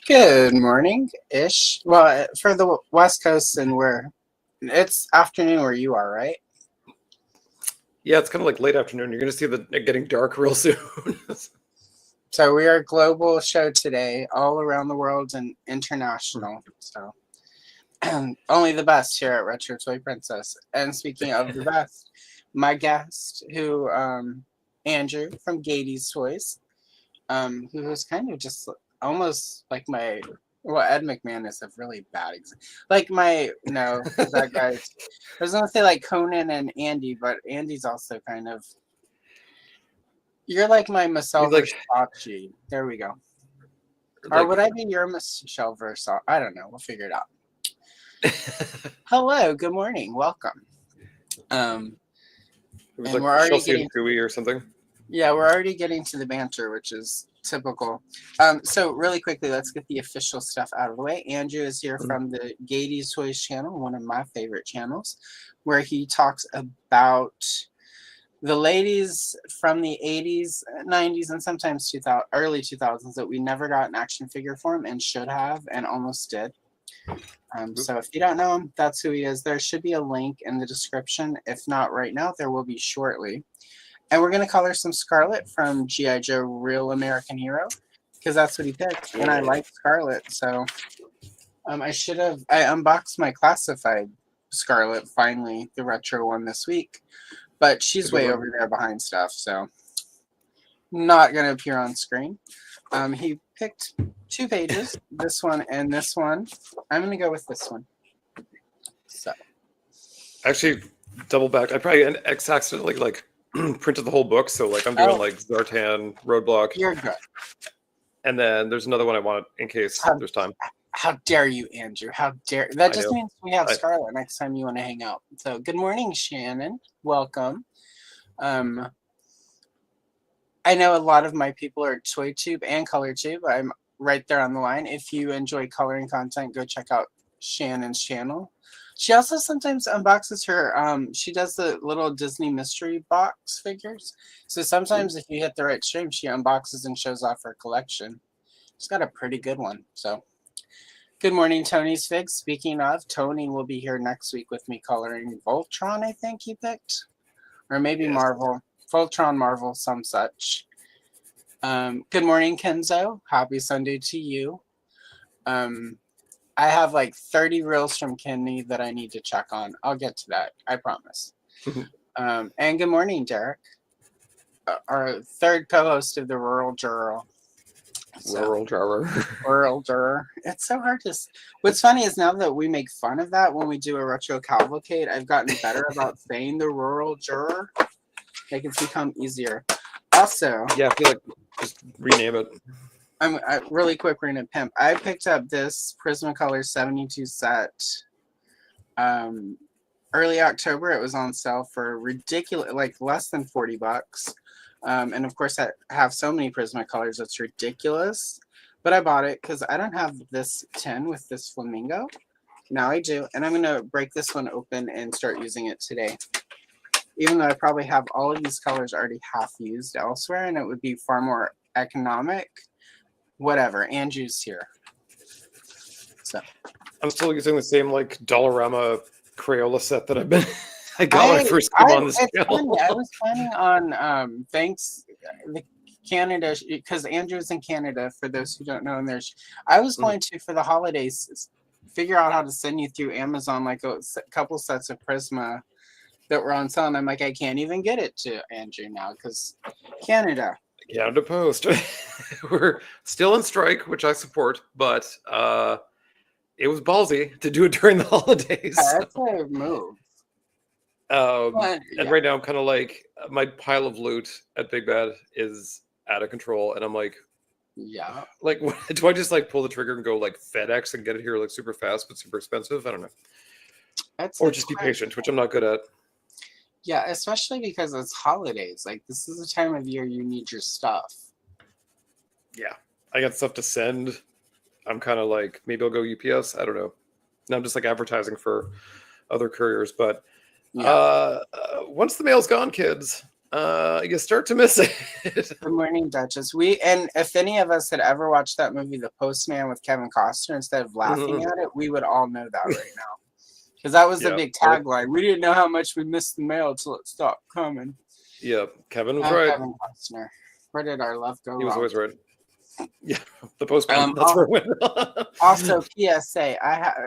Good morning-ish. Well, for the West Coast and where it's afternoon where you are, right? Yeah, it's kind of like late afternoon. You're going to see it getting dark real soon. So we are a global show today, all around the world and international. So only the best here at Retro Toy Princess. And speaking of the best, my guest, who Andrew from Gayties Toys, who was kind of just almost like my Ed McMahon is a really bad example. Like my no, because that guy's I was gonna say like Conan and Andy, but Andy's also kind of you're like my Michelle He's like, Versace. There we go. Or like, would I be your Michelle Versace? I don't know. We'll figure it out. Hello, good morning, welcome. Um, it was and like we're already Chelsea and getting Cooey or something. Yeah, we're already getting to the banter, which is typical. So really quickly, let's get the official stuff out of the way. Andrew is here from the Gayties Toys channel, one of my favorite channels, where he talks about the ladies from the 80s, 90s, and sometimes early 2000s that we never got in action figure form and should have and almost did. So if you don't know him, that's who he is. There should be a link in the description. If not right now, there will be shortly. And we're going to color some Scarlett from G.I. Joe Real American Hero because that's what he picked. And I like Scarlett. So I unboxed my classified Scarlett, finally, the retro one this week. But she's way over there behind stuff. So not going to appear on screen. He picked 2 pages, this one and this one. I'm going to go with this one. So Actually, double back. I probably accidentally printed the whole book. So like I'm doing like Zartan, Roadblock. You're good. And then there's another one I want in case there's time. How dare you, Andrew? How dare that just means we have Scarlett next time you want to hang out. So good morning, Shannon. Welcome. I know a lot of my people are ToyTube and ColorTube. I'm right there on the line. If you enjoy coloring content, go check out Shannon's channel. She also sometimes unboxes her, she does the little Disney mystery box figures. So sometimes if you hit the right stream, she unboxes and shows off her collection. She's got a pretty good one. So good morning, Tony's Figs. Speaking of, Tony will be here next week with me coloring Voltron, I think he picked. Or maybe Marvel. Voltron, Marvel, some such. Good morning, Kenzo. Happy Sunday to you. I have like 30 reels from Kenny that I need to check on. I'll get to that. I promise. And good morning, Derek. Our third co-host of the Rural Juror. Rural Juror. It's so hard to... What's funny is now that we make fun of that when we do a retro cavalcade, I've gotten better about saying the Rural Juror. Like it's become easier. Also... Yeah, I feel like just rename it. I'm really quick, we're gonna pimp. I picked up this Prismacolor 72 set early October. It was on sale for ridiculous, like less than $40. And of course, I have so many Prismacolors, it's ridiculous. But I bought it because I don't have this tin with this flamingo. Now I do, and I'm gonna break this one open and start using it today. Even though I probably have all of these colors already half used elsewhere, and it would be far more economic. Whatever, Andrew's here. So I'm still using the same like Dollarama Crayola set that I got when I first came on this channel. I was planning on the Canada, because Andrew's in Canada, for those who don't know, and I was going to, for the holidays, figure out how to send you through Amazon like a couple sets of Prisma that were on sale, and I'm like, I can't even get it to Andrew now because Canada. Canada Post. We're still on strike, which I support, but it was ballsy to do it during the holidays. That's a move. And right now I'm kind of like, my pile of loot at Big Bad is out of control, and I'm like, yeah, like, what, do I just like pull the trigger and go like FedEx and get it here like super fast but super expensive? I don't know. Or just be patient, which I'm not good at. Yeah, especially because it's holidays. Like, this is the time of year you need your stuff. Yeah. I got stuff to send. I'm kind of like, maybe I'll go UPS. I don't know. Now I'm just like advertising for other couriers. But once the mail's gone, kids, You start to miss it. The Morning Duchess. And if any of us had ever watched that movie, The Postman, with Kevin Costner, instead of laughing at it, we would all know that right now. Because that was the big tagline. We didn't know how much we missed the mail until it stopped coming. Yeah, Kevin was right. Kevin Costner. Where did our love go? He was always right. Yeah, The Postman. That's where it went. Also, PSA,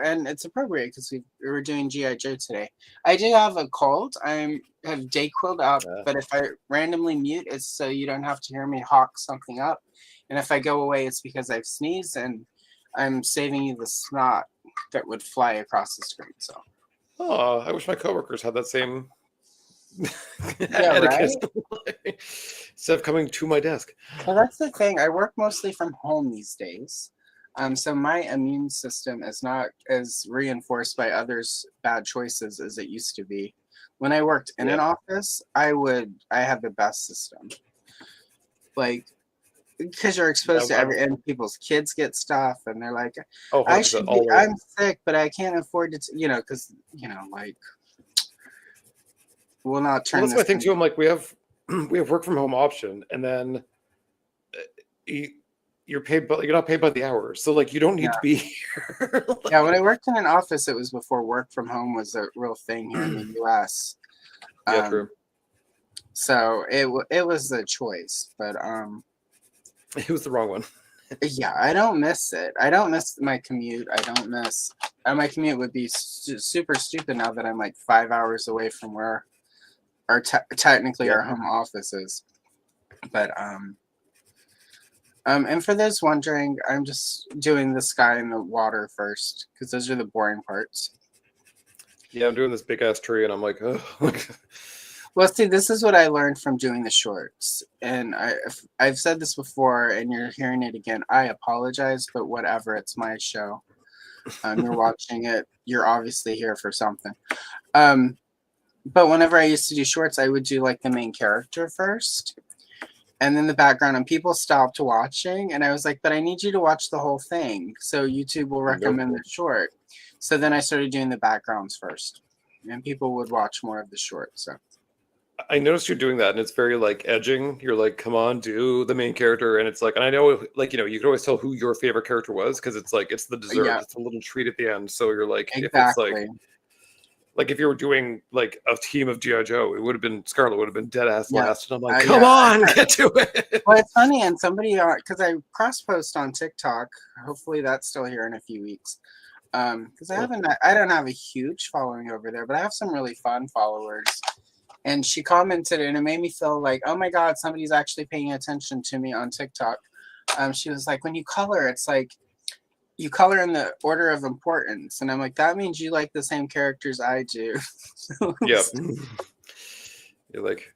and it's appropriate because we were doing GI Joe today. I do have a cold. I have Dayquil up, but if I randomly mute, it's so you don't have to hear me hawk something up. And if I go away, it's because I've sneezed, and I'm saving you the snot that would fly across the screen. So, I wish my coworkers had that same etiquette. Right? Instead of coming to my desk. Well, that's the thing. I work mostly from home these days. So my immune system is not as reinforced by others' bad choices as it used to be. When I worked in an office, I had the best system. Like, because you're exposed to and people's kids get stuff, and they're like, I'm sick, but I can't afford to, because, like, we'll not turn. Well, that's my thing too. I'm like, we have work from home option, and then you're paid, but you're not paid by the hour, so like you don't need to be here. Yeah, when I worked in an office, it was before work from home was a real thing here in the U.S. Yeah, true. So it was a choice, but it was the wrong one. Yeah, I don't miss it. I don't miss my commute. I don't miss. My commute would be super stupid now that I'm like 5 hours away from where our technically our home office is. But and for those wondering, I'm just doing the sky and the water first because those are the boring parts. Yeah, I'm doing this big ass tree, and I'm like, oh. Well, see, this is what I learned from doing the shorts, and I've said this before, and you're hearing it again. I apologize, but whatever. It's my show. You're watching it. You're obviously here for something. But whenever I used to do shorts, I would do like the main character first, and then the background, and people stopped watching, and I was like, but I need you to watch the whole thing, so YouTube will recommend the short. So then I started doing the backgrounds first, and people would watch more of the short. So I noticed you're doing that, and it's very like edging. You're like, come on, do the main character, and it's like, and I know, like, you can always tell who your favorite character was because it's like it's the dessert, it's a little treat at the end. So you're like, if it's like if you were doing like a team of GI Joe, it would have been Scarlett would have been dead ass last, and I'm like, come on, get to it. Well, it's funny, and somebody because I cross post on TikTok. Hopefully, that's still here in a few weeks. Because I don't have a huge following over there, but I have some really fun followers. And she commented, and it made me feel like, oh my God, somebody's actually paying attention to me on TikTok. She was like, when you color, it's like you color in the order of importance. And I'm like, that means you like the same characters I do. Yeah. You're like,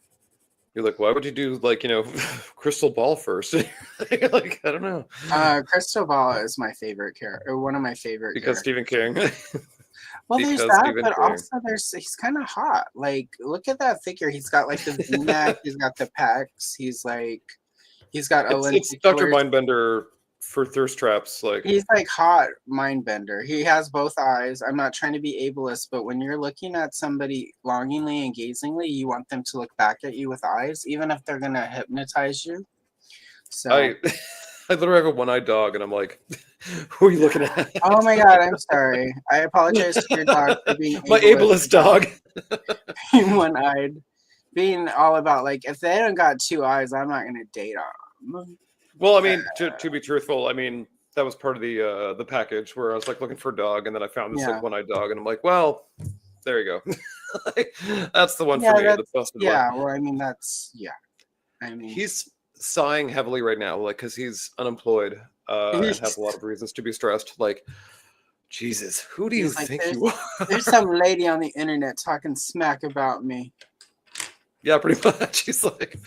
why would you do like, Crystal Ball first? Like, I don't know. Crystal Ball is my favorite character, one of my favorite because characters. Stephen King. Well, there's that, but also he's kind of hot. Like, look at that figure. He's got like the V-neck. He's got the pecs. He's got it's Dr. Mindbender for thirst traps. Like, he's like hot Mindbender. He has both eyes. I'm not trying to be ableist, but when you're looking at somebody longingly and gazingly, you want them to look back at you with eyes, even if they're gonna hypnotize you. So I literally have a one-eyed dog, and I'm like, who are you looking at? Oh my God, I'm sorry. I apologize to your dog for being my ableist dog. Being one-eyed. Being all about, like, if they don't got two eyes, I'm not going to date them. Well, I mean, to be truthful, I mean, that was part of the package where I was, like, looking for a dog, and then I found this, like, one-eyed dog, and I'm like, well, there you go. That's the one for me. The busted one. Well, I mean, I mean, he's sighing heavily right now, like, because he's unemployed and has a lot of reasons to be stressed. Like, Jesus, who do you think you are? There's some lady on the internet talking smack about me. Yeah, pretty much. He's like,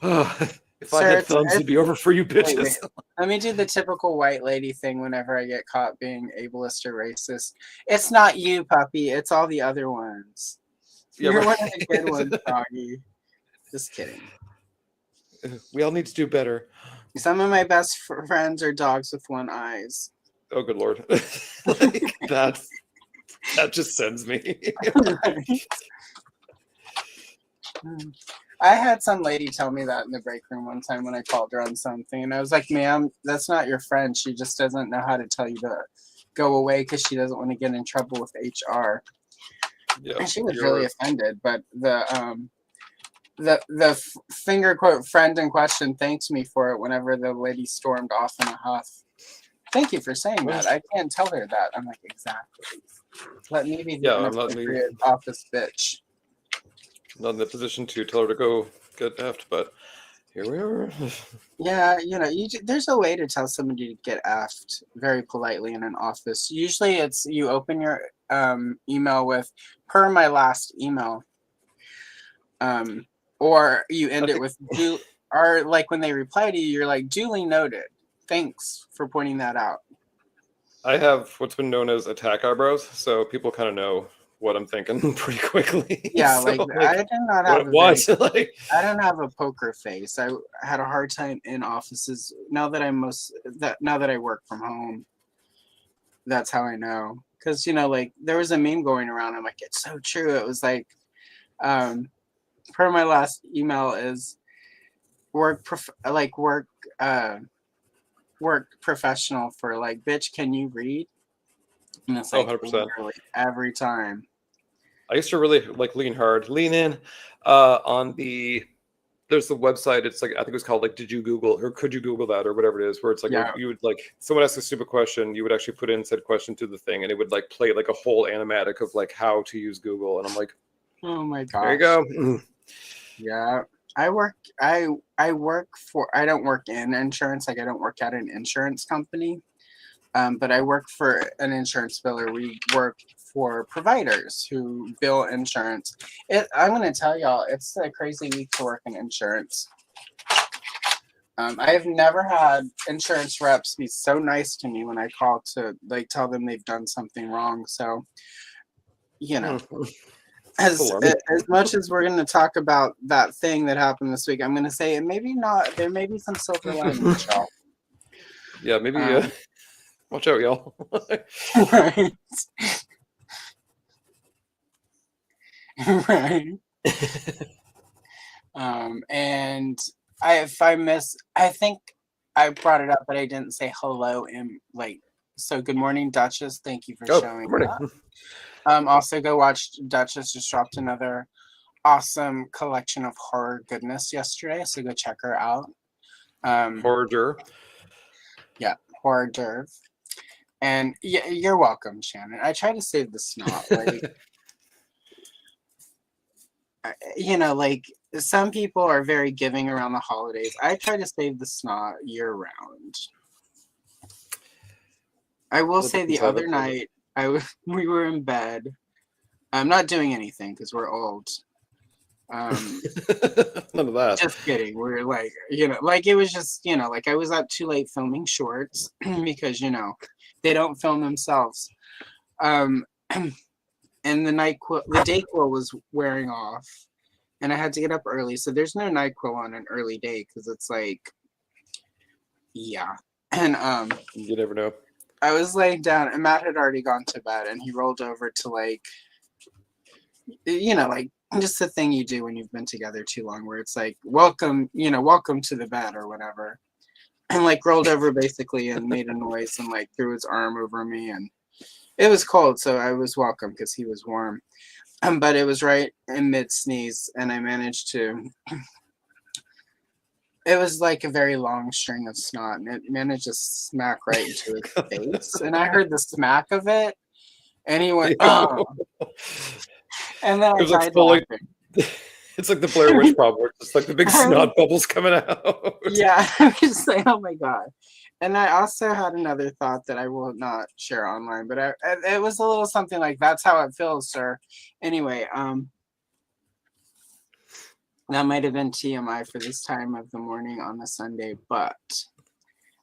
oh, if I had thumbs, it'd be over for you bitches. Wait. Let me do the typical white lady thing whenever I get caught being ableist or racist. It's not you, puppy. It's all the other ones. You're one of the good ones, doggy. Just kidding. We all need to do better. Some of my best friends are dogs with one eyes. Oh, good Lord. Like, that just sends me. I had some lady tell me that in the break room one time when I called her on something, and I was like, "Ma'am, that's not your friend. She just doesn't know how to tell you to go away because she doesn't want to get in trouble with HR." Yeah, And she was really offended. But the finger quote friend in question thanked me for it whenever the lady stormed off in a huff. Thank you for saying that. I can't tell her that. I'm like, exactly. Let me be the inappropriate office bitch. Not in the position to tell her to go get effed, but here we are. Yeah, there's a way to tell somebody to get effed very politely in an office. Usually it's you open your email with per my last email. Or you end it with or like when they reply to you, you're like, duly noted. Thanks for pointing that out. I have what's been known as attack eyebrows, so people kind of know what I'm thinking pretty quickly. Yeah, so, I did not have I don't have a poker face. I had a hard time in offices. Now that I work from home, that's how I know. Because like there was a meme going around. I'm like, it's so true. It was like, per my last email is work professional for like, bitch, can you read? And it's like 100%. Every time. I used to really like lean in on there's the website, it's like I think it was called like Did You Google or Could You Google That or whatever it is, where it's like you would like someone asks a stupid question, you would actually put in said question to the thing and it would like play like a whole animatic of like how to use Google, and I'm like, oh my god, there you go. Yeah, I don't work in insurance, like I don't work at an insurance company, but I work for an insurance biller. We work for providers who bill insurance. I'm going to tell y'all, it's a crazy week to work in insurance. I've never had insurance reps be so nice to me when I call to like tell them they've done something wrong. So, as much as we're going to talk about that thing that happened this week, I'm going to say there may be some silver linings, y'all. Yeah, maybe watch out, y'all. Right. Right. And I think I brought it up, but I didn't say hello so good morning, Duchess. Thank you for showing up. Also go watch Duchess just dropped another awesome collection of horror goodness yesterday, so go check her out. Horror. Yeah, horror derv. And yeah, you're welcome, Shannon. I try to save the snot. Like some people are very giving around the holidays. I try to save the snot year round. I will say the other night we were in bed. I'm not doing anything because we're old. None of that. Just kidding. We're like, like it was just, like I was up too late filming shorts because, they don't film themselves. And the DayQuil was wearing off and I had to get up early. So there's no NyQuil on an early day because it's like, yeah. And you never know. I was laying down and Matt had already gone to bed and he rolled over to like just the thing you do when you've been together too long where it's like, welcome to the bed or whatever. And like rolled over basically and made a noise and like threw his arm over me, and it was cold, so I was welcome because he was warm. But it was right in mid sneeze, and I managed to. It was like a very long string of snot, and it managed to smack right into his face. And I heard the smack of it, and he went, "Oh!" And then I tried laughing. It's like the Blair Witch problem. It's like the big snot bubbles coming out. Yeah, I was just like, oh my god. And I also had another thought that I will not share online, but it was a little something like, that's how it feels, sir. Anyway, that might have been TMI for this time of the morning on a Sunday, but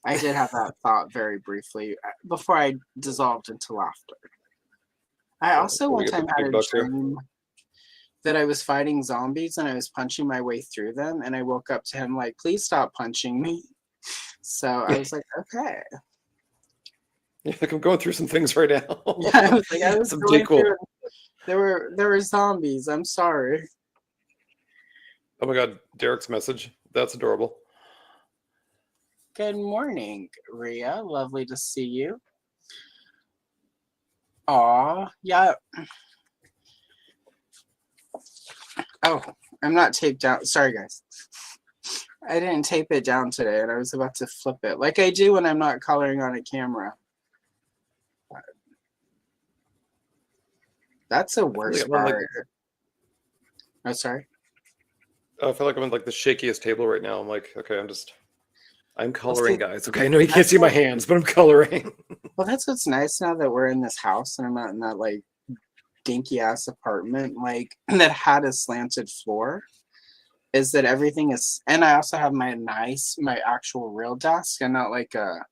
I did have that thought very briefly before I dissolved into laughter. I also one time had a dream that I was fighting zombies and I was punching my way through them, and I woke up to him like, please stop punching me. So I was like, okay. Yeah, like I'm going through some things right now. Yeah, I was going through, there were zombies. I'm sorry. Oh my God, Derek's message. That's adorable. Good morning, Rhea. Lovely to see you. Aw, yeah. Oh, I'm not taped down. Sorry, guys. I didn't tape it down today, and I was about to flip it, like I do when I'm not coloring on a camera. That's the worst part. Oh, sorry. I feel like I'm in like the shakiest table right now. I'm like, okay, I'm coloring, guys. Okay, I know you can't see my hands, but I'm coloring. Well, that's what's nice now that we're in this house and I'm not in that like dinky ass apartment like that had a slanted floor. Is that everything is, and I also have my actual real desk and not like a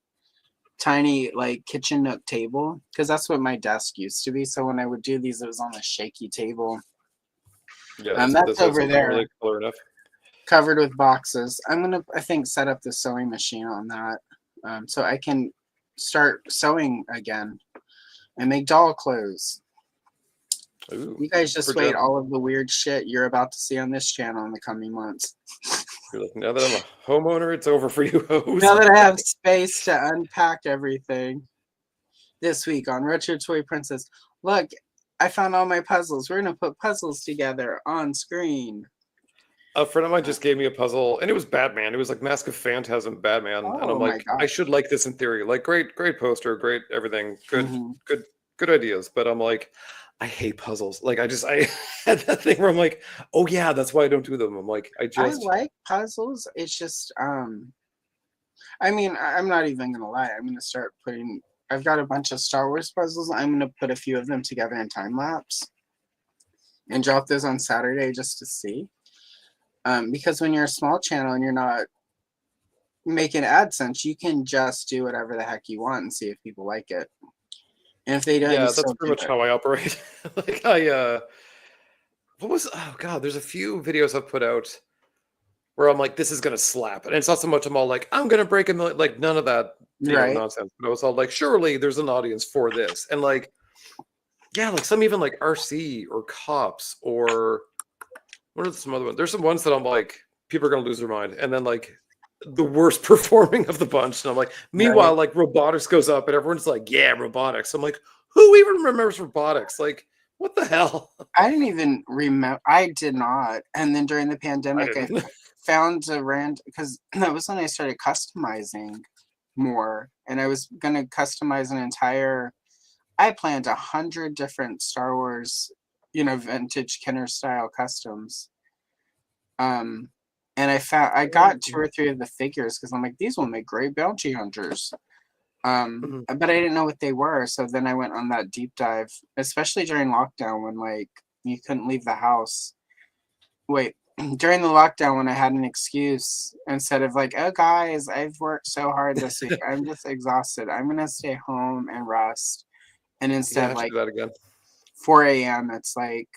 tiny like kitchen nook table, because that's what my desk used to be. So when I would do these, it was on a shaky table. Yeah, that's over there, really color enough. covered with boxes. I'm gonna, I think, set up the sewing machine on that, so I can start sewing again and make doll clothes. Ooh, you guys just wait all of the weird shit you're about to see on this channel in the coming months. You're like, now that I'm a homeowner, it's over for you, hoes. Now that I have space to unpack everything. This week on Retro Toy Princess, look, I found all my puzzles. We're gonna put puzzles together on screen. A friend of mine just gave me a puzzle, and it was Batman. It was like Mask of Phantasm Batman, and I'm like, I should like this in theory. Like, great poster, great everything, good ideas. But I'm like, I hate puzzles. Like, I had that thing where I'm like, oh yeah, that's why I don't do them. I'm like, I like puzzles. It's just, I mean, I'm not even gonna lie. I'm gonna start putting. I've got a bunch of Star Wars puzzles. I'm gonna put a few of them together in time lapse and drop those on Saturday just to see. Because when you're a small channel and you're not making AdSense, you can just do whatever the heck you want and see if people like it. And if they don't, yeah, that's pretty much how I operate. Like oh god, there's a few videos I've put out where I'm like, this is gonna slap, and it's not so much I'm all like, I'm gonna break a million, like none of that nonsense. But I was all like, surely there's an audience for this, and like, yeah, like some even like RC or Cops or what are some other ones? There's some ones that I'm like, people are gonna lose their mind, and then like the worst performing of the bunch, and I'm like, meanwhile, like robotics goes up, and everyone's like, yeah, robotics. I'm like, who even remembers robotics? Like, what the hell? I didn't even remember. I did not. And then during the pandemic, I found a random, because that was when I started customizing more, and I was gonna customize an entire. I planned 100 different Star Wars, vintage Kenner style customs. And I got 2 or 3 of the figures because I'm like, these will make great bounty hunters. But I didn't know what they were. So then I went on that deep dive, especially during lockdown when like you couldn't leave the house. During the lockdown when I had an excuse, instead of like, oh guys, I've worked so hard this week, I'm just exhausted, I'm gonna stay home and rest. And instead, like that again. 4 a.m., it's like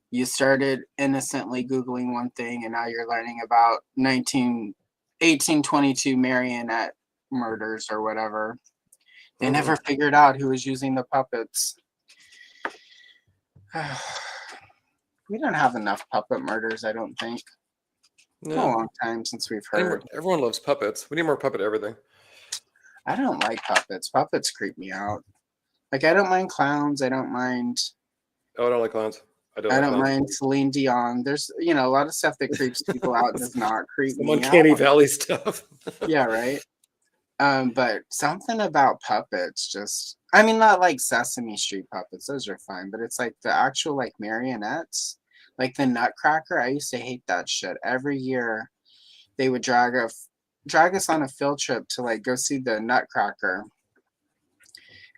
you started innocently Googling one thing, and now you're learning about 1822 marionette murders or whatever. They never figured out who was using the puppets. We don't have enough puppet murders, I don't think. No. It's been a long time since we've heard. Everyone loves puppets. We need more puppet everything. I don't like puppets. Puppets creep me out. Like, I don't mind clowns. I don't mind. Oh, I don't like clowns. I don't mind Celine Dion. There's, a lot of stuff that creeps people out does not creep me out. Uncanny Valley stuff. Yeah, right. But something about puppets just, I mean, not like Sesame Street puppets. Those are fine. But it's like the actual like marionettes, like the Nutcracker. I used to hate that shit. Every year they would drag us on a field trip to like go see the Nutcracker.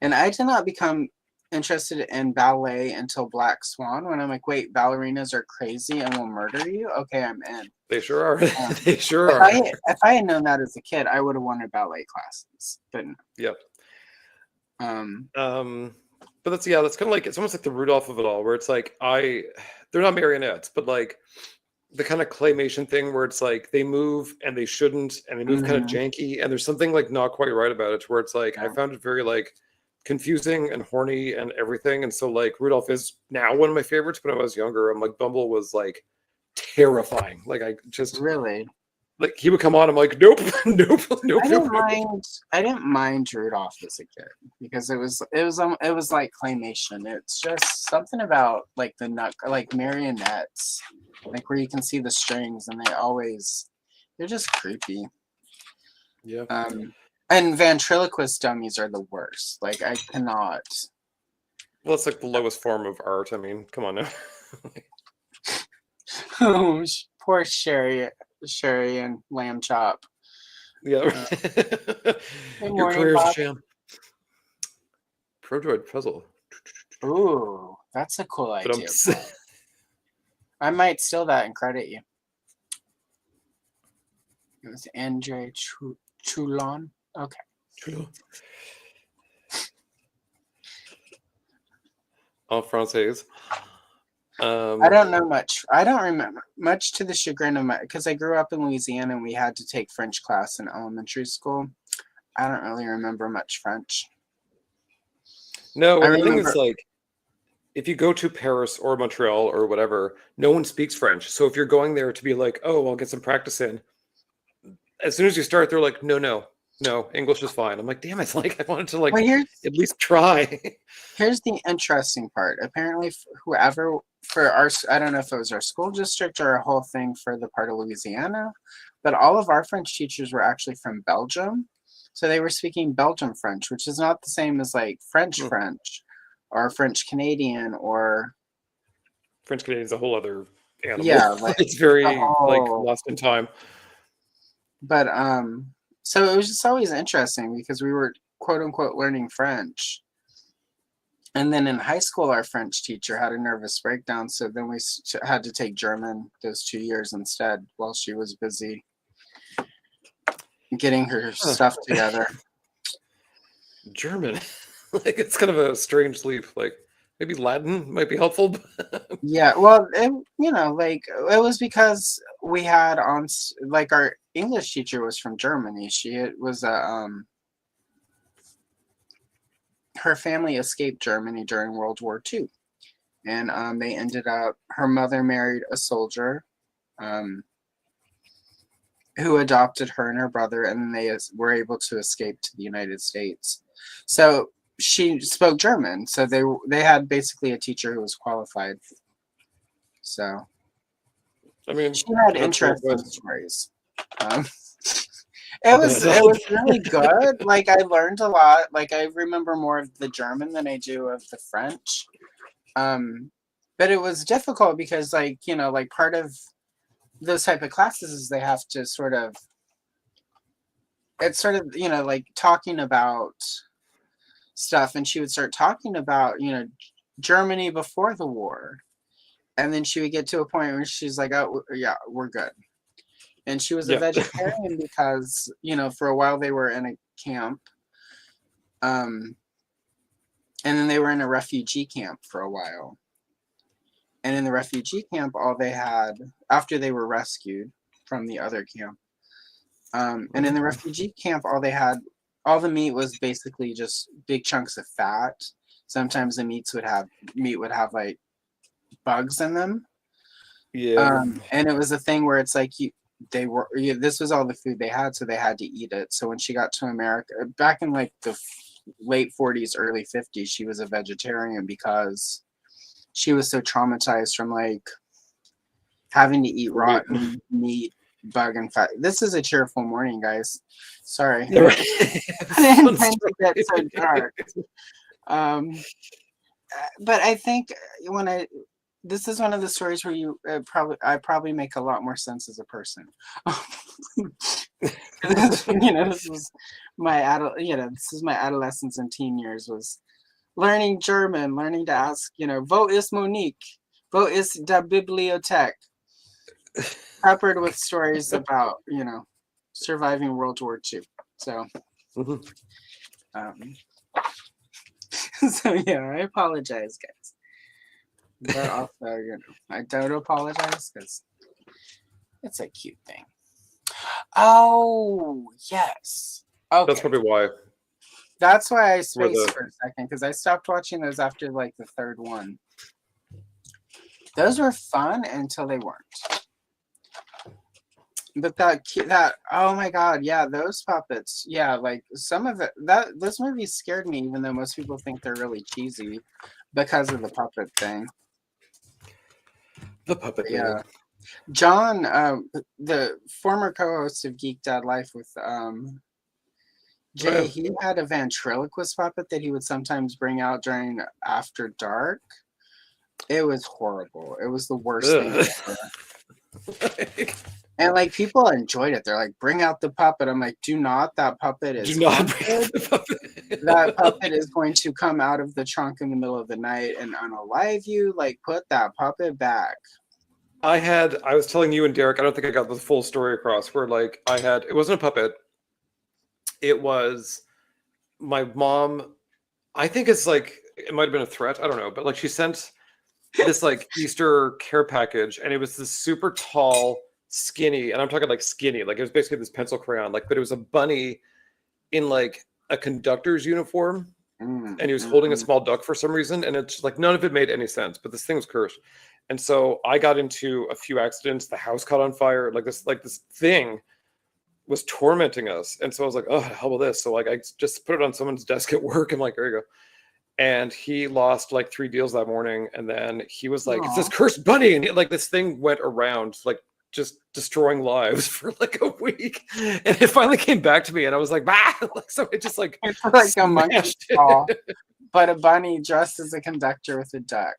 And I did not become interested in ballet until Black Swan, when I'm like, wait, ballerinas are crazy and will murder you? Okay, I'm in. They sure are. They sure are. If I had known that as a kid, I would have wanted ballet classes. But no. Yep. But that's kind of like, it's almost like the Rudolph of it all, where it's like they're not marionettes, but like the kind of claymation thing where it's like they move and they shouldn't, and they move kind of janky, and there's something like not quite right about it, where it's like I found it very like confusing and horny and everything. And so like Rudolph is now one of my favorites, but when I was younger, I'm like, Bumble was like terrifying. Like I just Really. like he would come on. I'm like, nope, nope, nope. I didn't mind. I didn't mind Rudolph as a kid because it was like claymation. It's just something about like the like marionettes, like where you can see the strings and they're just creepy. Yeah. And ventriloquist dummies are the worst. Like I cannot. Well, it's like the lowest form of art. I mean, come on now. Oh, poor Sherry and Lamb Chop. Yeah. Good Your morning, career's a Bob. sham. Prodroid puzzle. Ooh, that's a cool But idea. I might steal that and credit you. It was Andre Choulon. Okay. True. En français. I don't know much. I don't remember much to the chagrin of because I grew up in Louisiana and we had to take French class in elementary school. I don't really remember much French. No, well, the thing is, like, if you go to Paris or Montreal or whatever, no one speaks French. So if you're going there to be like, oh, I'll get some practice in, as soon as you start, they're like, no, English is fine. I'm like, damn it, like I wanted to like at least try. Here's the interesting part. Apparently, whoever for our, I don't know if it was our school district or a whole thing for the part of Louisiana, but all of our French teachers were actually from Belgium. So they were speaking Belgian French, which is not the same as like French French or French Canadian or French Canadian is a whole other animal. Yeah, like it's very like lost in time. But so it was just always interesting because we were quote unquote learning French. And then in high school, our French teacher had a nervous breakdown. So then we had to take German those 2 years instead while she was busy getting her stuff together. German, like it's kind of a strange leap. Like maybe Latin might be helpful. Yeah, well, like it was because we had like our English teacher was from Germany. She was her family escaped Germany during World War II, and they ended up. Her mother married a soldier, who adopted her and her brother, and they were able to escape to the United States. So she spoke German. So they had basically a teacher who was qualified. So I mean, she had interesting stories. It was really good. Like I learned a lot. Like I remember more of the German than I do of the French. But it was difficult because like part of those type of classes is they have to it's sort of like talking about stuff, and she would start talking about Germany before the war, and then she would get to a point where she's like, oh yeah, we're good. And she was a vegetarian because for a while they were in a camp, and then they were in a refugee camp for a while. And in the refugee camp, all they had, after they were rescued from the other camp, and in the refugee camp, all the meat was basically just big chunks of fat. Sometimes the meat would have like bugs in them. Yeah. And it was a thing where it's like this was all the food they had, so they had to eat it. So when she got to America, back in like the late 40s, early 50s, she was a vegetarian because she was so traumatized from like having to eat rotten meat, bug and fat. This is a cheerful morning, guys. Sorry. I didn't intend to get so dark. But I think this is one of the stories where I probably make a lot more sense as a person. This was this is my adolescence and teen years, was learning German, learning to ask, wo ist Monique? Wo ist die Bibliothek? Peppered with stories about, surviving World War II. So, so yeah, I apologize, guys. But also, I don't apologize because it's a cute thing. Oh, yes. Okay. That's probably why. That's why I spaced for a second, because I stopped watching those after like the third one. Those were fun until they weren't. But that oh my god, yeah, those puppets, yeah, like some of it, that those movies scared me, even though most people think they're really cheesy because of the puppet thing. The puppet Yeah, thing. John, the former co-host of Geek Dad Life with Oh, Jay, yeah. he had a ventriloquist puppet that he would sometimes bring out during After Dark. It was horrible. It was the worst thing Ugh. ever. And like people enjoyed it. They're like, bring out the puppet. I'm like, do not. That puppet Do is not bring haunted. the puppet. That puppet is going to come out of the trunk in the middle of the night and unalive you. Like, put that puppet back. I was telling you and Derek, I don't think I got the full story across, where like it wasn't a puppet. It was my mom, I think it's like, it might have been a threat. I don't know. But like she sent this like Easter care package, and it was this super tall, skinny, and I'm talking like skinny, like it was basically this pencil crayon, like, but it was a bunny in like a conductor's uniform, and he was holding a small duck for some reason, and it's like none of it made any sense, but this thing was cursed. And so I got into a few accidents, the house caught on fire, like this thing was tormenting us. And so I was like, oh, hell with this. So like I just put it on someone's desk at work. I'm like, there you go. And he lost like 3 deals that morning. And then he was like, it's this cursed bunny. And like this thing went around like just destroying lives for like a week. And it finally came back to me, and I was like, bah! So it just like, it's like a monkey paw, but a bunny dressed as a conductor with a duck.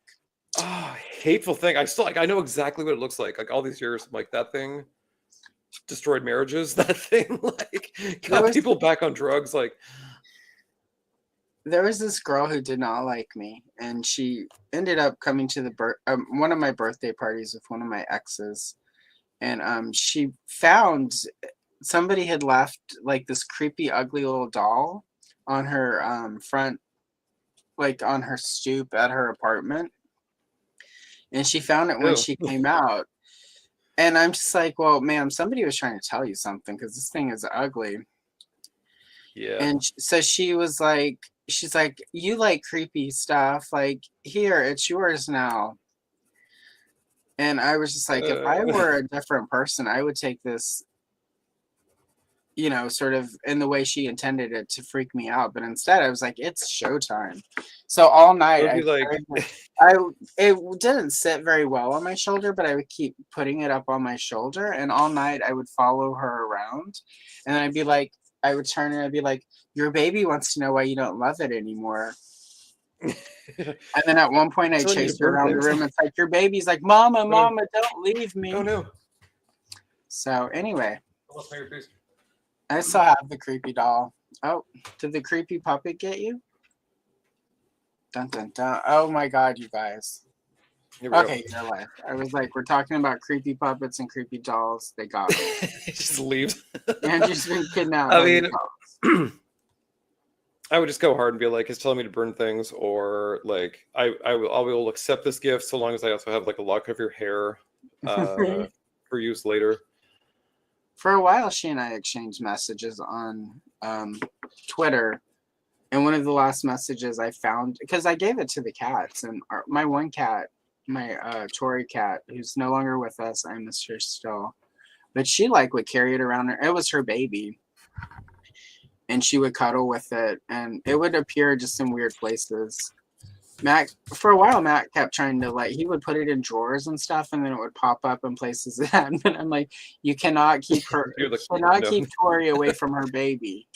Oh, hateful thing. I still like, I know exactly what it looks like. Like all these years, I'm like, that thing destroyed marriages. That thing like got people back on drugs. Like, there was this girl who did not like me, and she ended up coming to the one of my birthday parties with one of my exes, and she found somebody had left like this creepy, ugly little doll on her front, like on her stoop at her apartment, and she found it when she came out. And I'm just like, well, ma'am, somebody was trying to tell you something, because this thing is ugly. yeah. And so she was like, she's like, you like creepy stuff, like, here, it's yours now. And I was just like, if I were a different person, I would take this, you know, sort of in the way she intended it to freak me out. But instead I was like, it's showtime. So all night it didn't sit very well on my shoulder, but I would keep putting it up on my shoulder, and all night I would follow her around, and I'd be like, I would turn and I'd be like, your baby wants to know why you don't love it anymore. And then at one point I chased her around the room. It's like, your baby's like, mama, don't leave me. Oh no. So anyway, I still have the creepy doll. Oh, did the creepy puppet get you? Dun dun dun. Oh my god, you guys. Okay, you're live. I was like, we're talking about creepy puppets and creepy dolls. They got me. Just leave. Andrew's been kidnapped. I mean, I would just go hard and be like, it's telling me to burn things, or like I will accept this gift so long as I also have like a lock of your hair for use later. For a while, she and I exchanged messages on Twitter, and one of the last messages I found, because I gave it to the cats, and my one cat, my Tory cat, who's no longer with us, I miss her still, but she like would carry it around her. It was her baby, and she would cuddle with it, and it would appear just in weird places. Matt, for a while, Matt kept trying to, like, he would put it in drawers and stuff, and then it would pop up in places that hadn't been. I'm like, you cannot keep her, keep Tori away from her baby.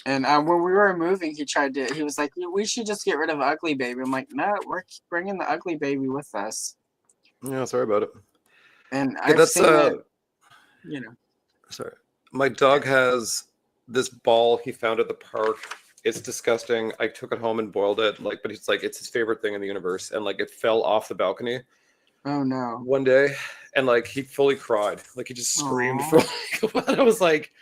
And when we were moving, he was like, we should just get rid of Ugly Baby. I'm like, no, we're bringing the Ugly Baby with us. Yeah, sorry about it. And I've seen it, you know. Sorry. My dog has this ball he found at the park. It's disgusting. I took it home and boiled it, like, but it's like, it's his favorite thing in the universe. And like, it fell off the balcony. Oh no. One day, and like, he fully cried. Like, he just screamed for like, what? I was like,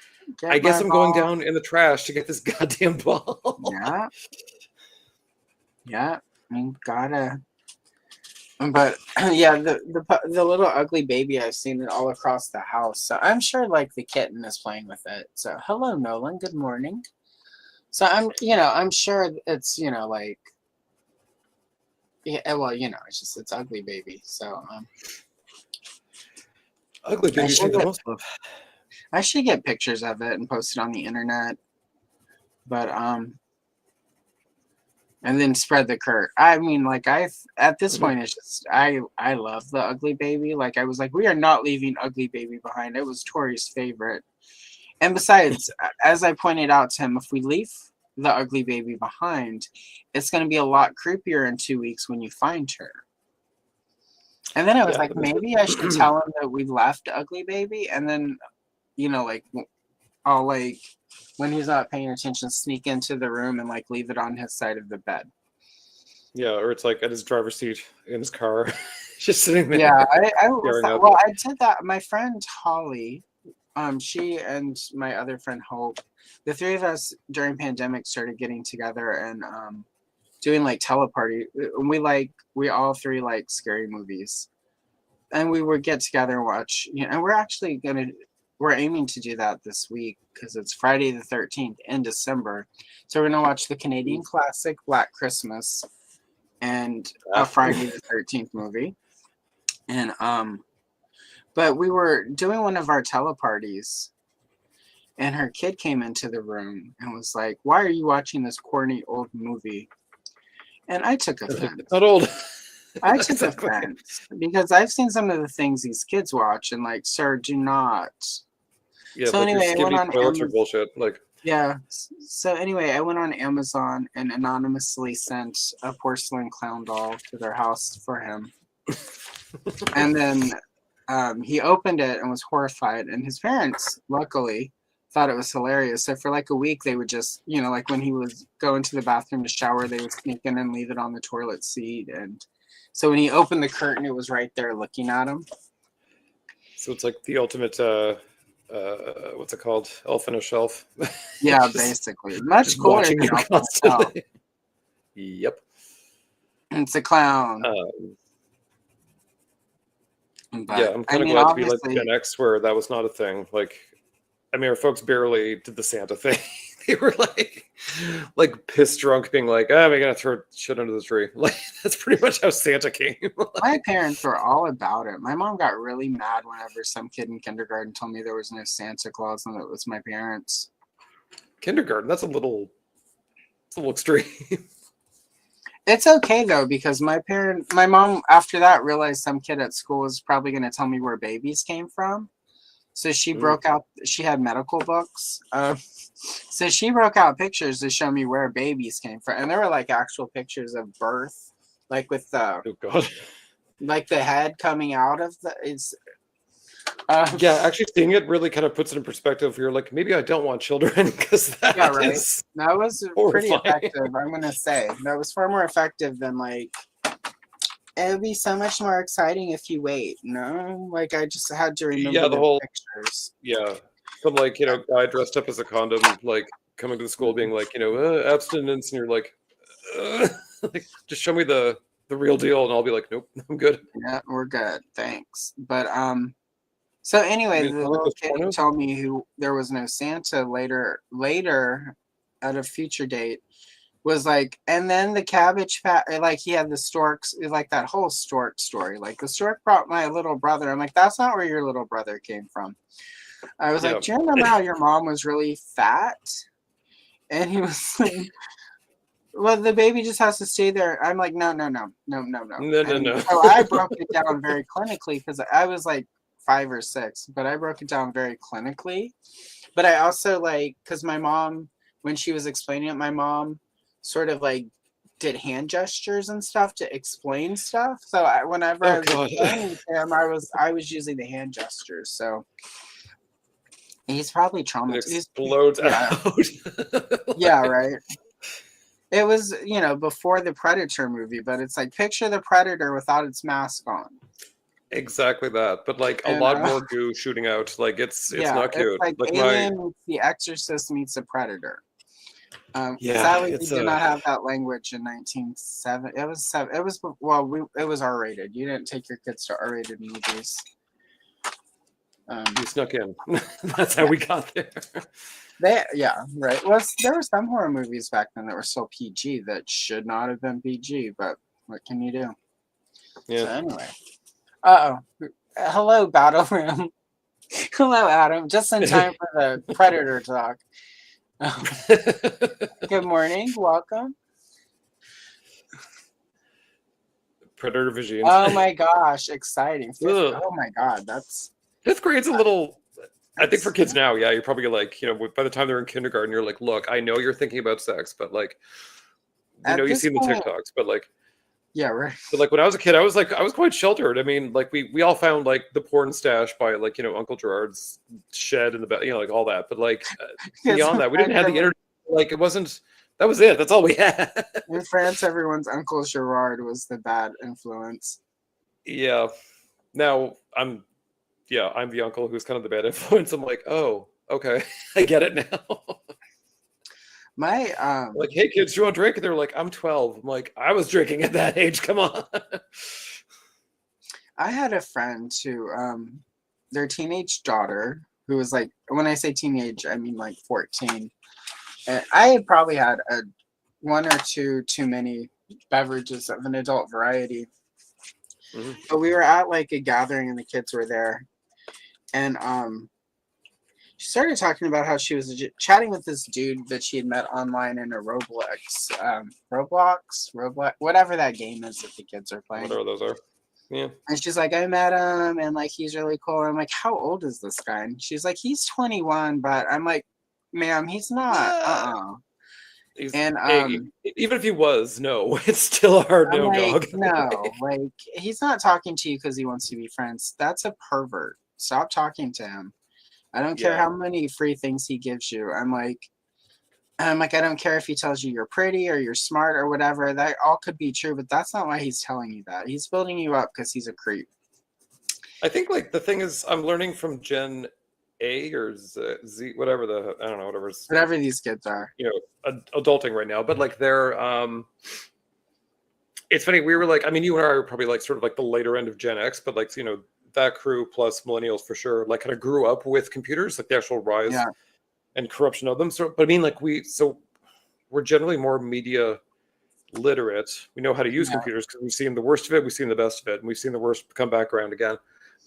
I guess I'm going down in the trash to get this goddamn ball. Yeah. Yeah. I mean, gotta. But yeah, the little Ugly Baby, I've seen it all across the house. So I'm sure like the kitten is playing with it. So hello, Nolan. Good morning. So I'm sure it's, like, yeah, well, it's Ugly Baby. So Ugly baby see the most love. I should get pictures of it and post it on the internet. But and then spread the curse. I mean, like at this point, it's just I love the Ugly Baby. Like I was like, we are not leaving Ugly Baby behind. It was Tori's favorite. And besides, as I pointed out to him, if we leave the Ugly Baby behind, it's going to be a lot creepier in 2 weeks when you find her. And then I was like, maybe I should tell him that we left Ugly Baby, and then, you know, like I'll like when he's not paying attention, sneak into the room and like leave it on his side of the bed. Yeah, or it's like at his driver's seat in his car, just sitting there. Yeah, I did that. My friend Holly, she and my other friend Hope, the three of us during pandemic started getting together and doing like teleparty. We all three like scary movies, and we would get together and watch. You know, and we're aiming to do that this week because it's Friday the 13th in December. So we're gonna watch the Canadian classic Black Christmas and a Friday the 13th movie. And but we were doing one of our teleparties, and her kid came into the room and was like, "Why are you watching this corny old movie?" And I took offense. It's not old. I took offense because I've seen some of the things these kids watch, and like, sir, do not. Yeah, so like anyway, I went on Amazon. Bullshit. Like, yeah. So anyway, I went on Amazon and anonymously sent a porcelain clown doll to their house for him. And then he opened it and was horrified. And his parents, luckily, thought it was hilarious. So for like a week, they would just, you know, like when he was going to the bathroom to shower, they would sneak in and leave it on the toilet seat. And so when he opened the curtain, it was right there looking at him. So it's like the ultimate, what's it called? Elf on a shelf. Yeah, basically. Much cooler than Elf on a Shelf. Yep. It's a clown. But, yeah, I'm kind of glad to be like Gen X where that was not a thing. Like, I mean, our folks barely did the Santa thing. They were like pissed drunk, being like, "Oh, we're gonna throw shit under the tree." Like that's pretty much how Santa came. My parents were all about it. My mom got really mad whenever some kid in kindergarten told me there was no Santa Claus and it was my parents. Kindergarten? That's a little extreme. It's okay though, because my mom after that realized some kid at school was probably going to tell me where babies came from. So she broke out, she had medical books. So she broke out pictures to show me where babies came from. And there were like actual pictures of birth, like with the, oh God, like the head coming out of the, it's. Yeah, actually seeing it really kind of puts it in perspective. You're like, maybe I don't want children because that is that was horrifying. Pretty effective. I'm going to say that was far more effective than like, it would be so much more exciting if you wait. No, like I just had to remember the whole pictures. Yeah, some like guy dressed up as a condom, like coming to the school, being like abstinence, and you're like just show me the real deal, and I'll be like, nope, I'm good. Yeah, we're good, thanks. But so anyway, the little kid who told me who there was no Santa later at a future date was like, and then the Cabbage Patch, like he had the storks, like that whole stork story. Like the stork brought my little brother. I'm like, that's not where your little brother came from. I was like, do you remember how your mom was really fat? And he was like, well, the baby just has to stay there. I'm like, no. So I broke it down very clinically because I was like 5 or 6, but I broke it down very clinically. But I also like, because my mom, when she was explaining it, my mom sort of like did hand gestures and stuff to explain stuff. So whenever I was explaining to him, I was using the hand gestures. So he's probably traumatized. It explodes out. Yeah, right. It was, before the Predator movie, but it's like picture the Predator without its mask on. Exactly that, but like a lot more goo shooting out. Like it's not cute. It's like Alien meets The Exorcist meets a Predator. Sadly, we did not have that language in 1970. It was R-rated. You didn't take your kids to R-rated movies. You snuck in. That's how we got there. Right. Well, there were some horror movies back then that were still PG that should not have been PG, but what can you do? Yeah. So anyway. Hello, Battle Room. Hello, Adam. Just in time for the Predator talk. Good morning. Welcome. Predator vision. Oh my gosh, exciting. Ugh. Oh my god, that's... Fifth grade's a little... I think for kids now, yeah, you're probably like, by the time they're in kindergarten, you're like, look, I know you're thinking about sex, but like, you see the TikToks, but like... Yeah, right. But like when I was a kid, I was quite sheltered. I mean, like we all found like the porn stash by like Uncle Gerard's shed in the back, like all that. But like beyond that, we didn't have the internet. Like it wasn't. That was it. That's all we had. In France, everyone's Uncle Gerard was the bad influence. Yeah. Now I'm the uncle who's kind of the bad influence. I'm like, oh, okay, I get it now. My like, hey kids, do you want to drink? And they're like, I'm 12. I'm like, I was drinking at that age. Come on. I had a friend who their teenage daughter, who was like, when I say teenage, I mean like 14. And I had probably had one or two too many beverages of an adult variety. Mm-hmm. But we were at like a gathering and the kids were there. And she started talking about how she was chatting with this dude that she had met online in a Roblox, whatever that game is that the kids are playing. Whatever those are. Yeah. And she's like, I met him and like he's really cool. I'm like, how old is this guy? And she's like, he's 21, but I'm like, ma'am, he's not. And even if he was, no, it's still a hard no, dog. No, like he's not talking to you because he wants to be friends. That's a pervert. Stop talking to him. I don't care how many free things he gives you. I'm like, I don't care if he tells you you're pretty or you're smart or whatever. That all could be true, but that's not why he's telling you that. He's building you up because he's a creep. I think like the thing is, I'm learning from Gen A or Z, whatever I don't know, whatever these kids are. Adulting right now, but like they're it's funny. We were like, I mean, you and I are probably like sort of like the later end of Gen X, but like that crew plus millennials for sure, like kind of grew up with computers, like the actual rise and corruption of them. So, but I mean, like we're generally more media literate. We know how to use computers because we've seen the worst of it, we've seen the best of it, and we've seen the worst come back around again.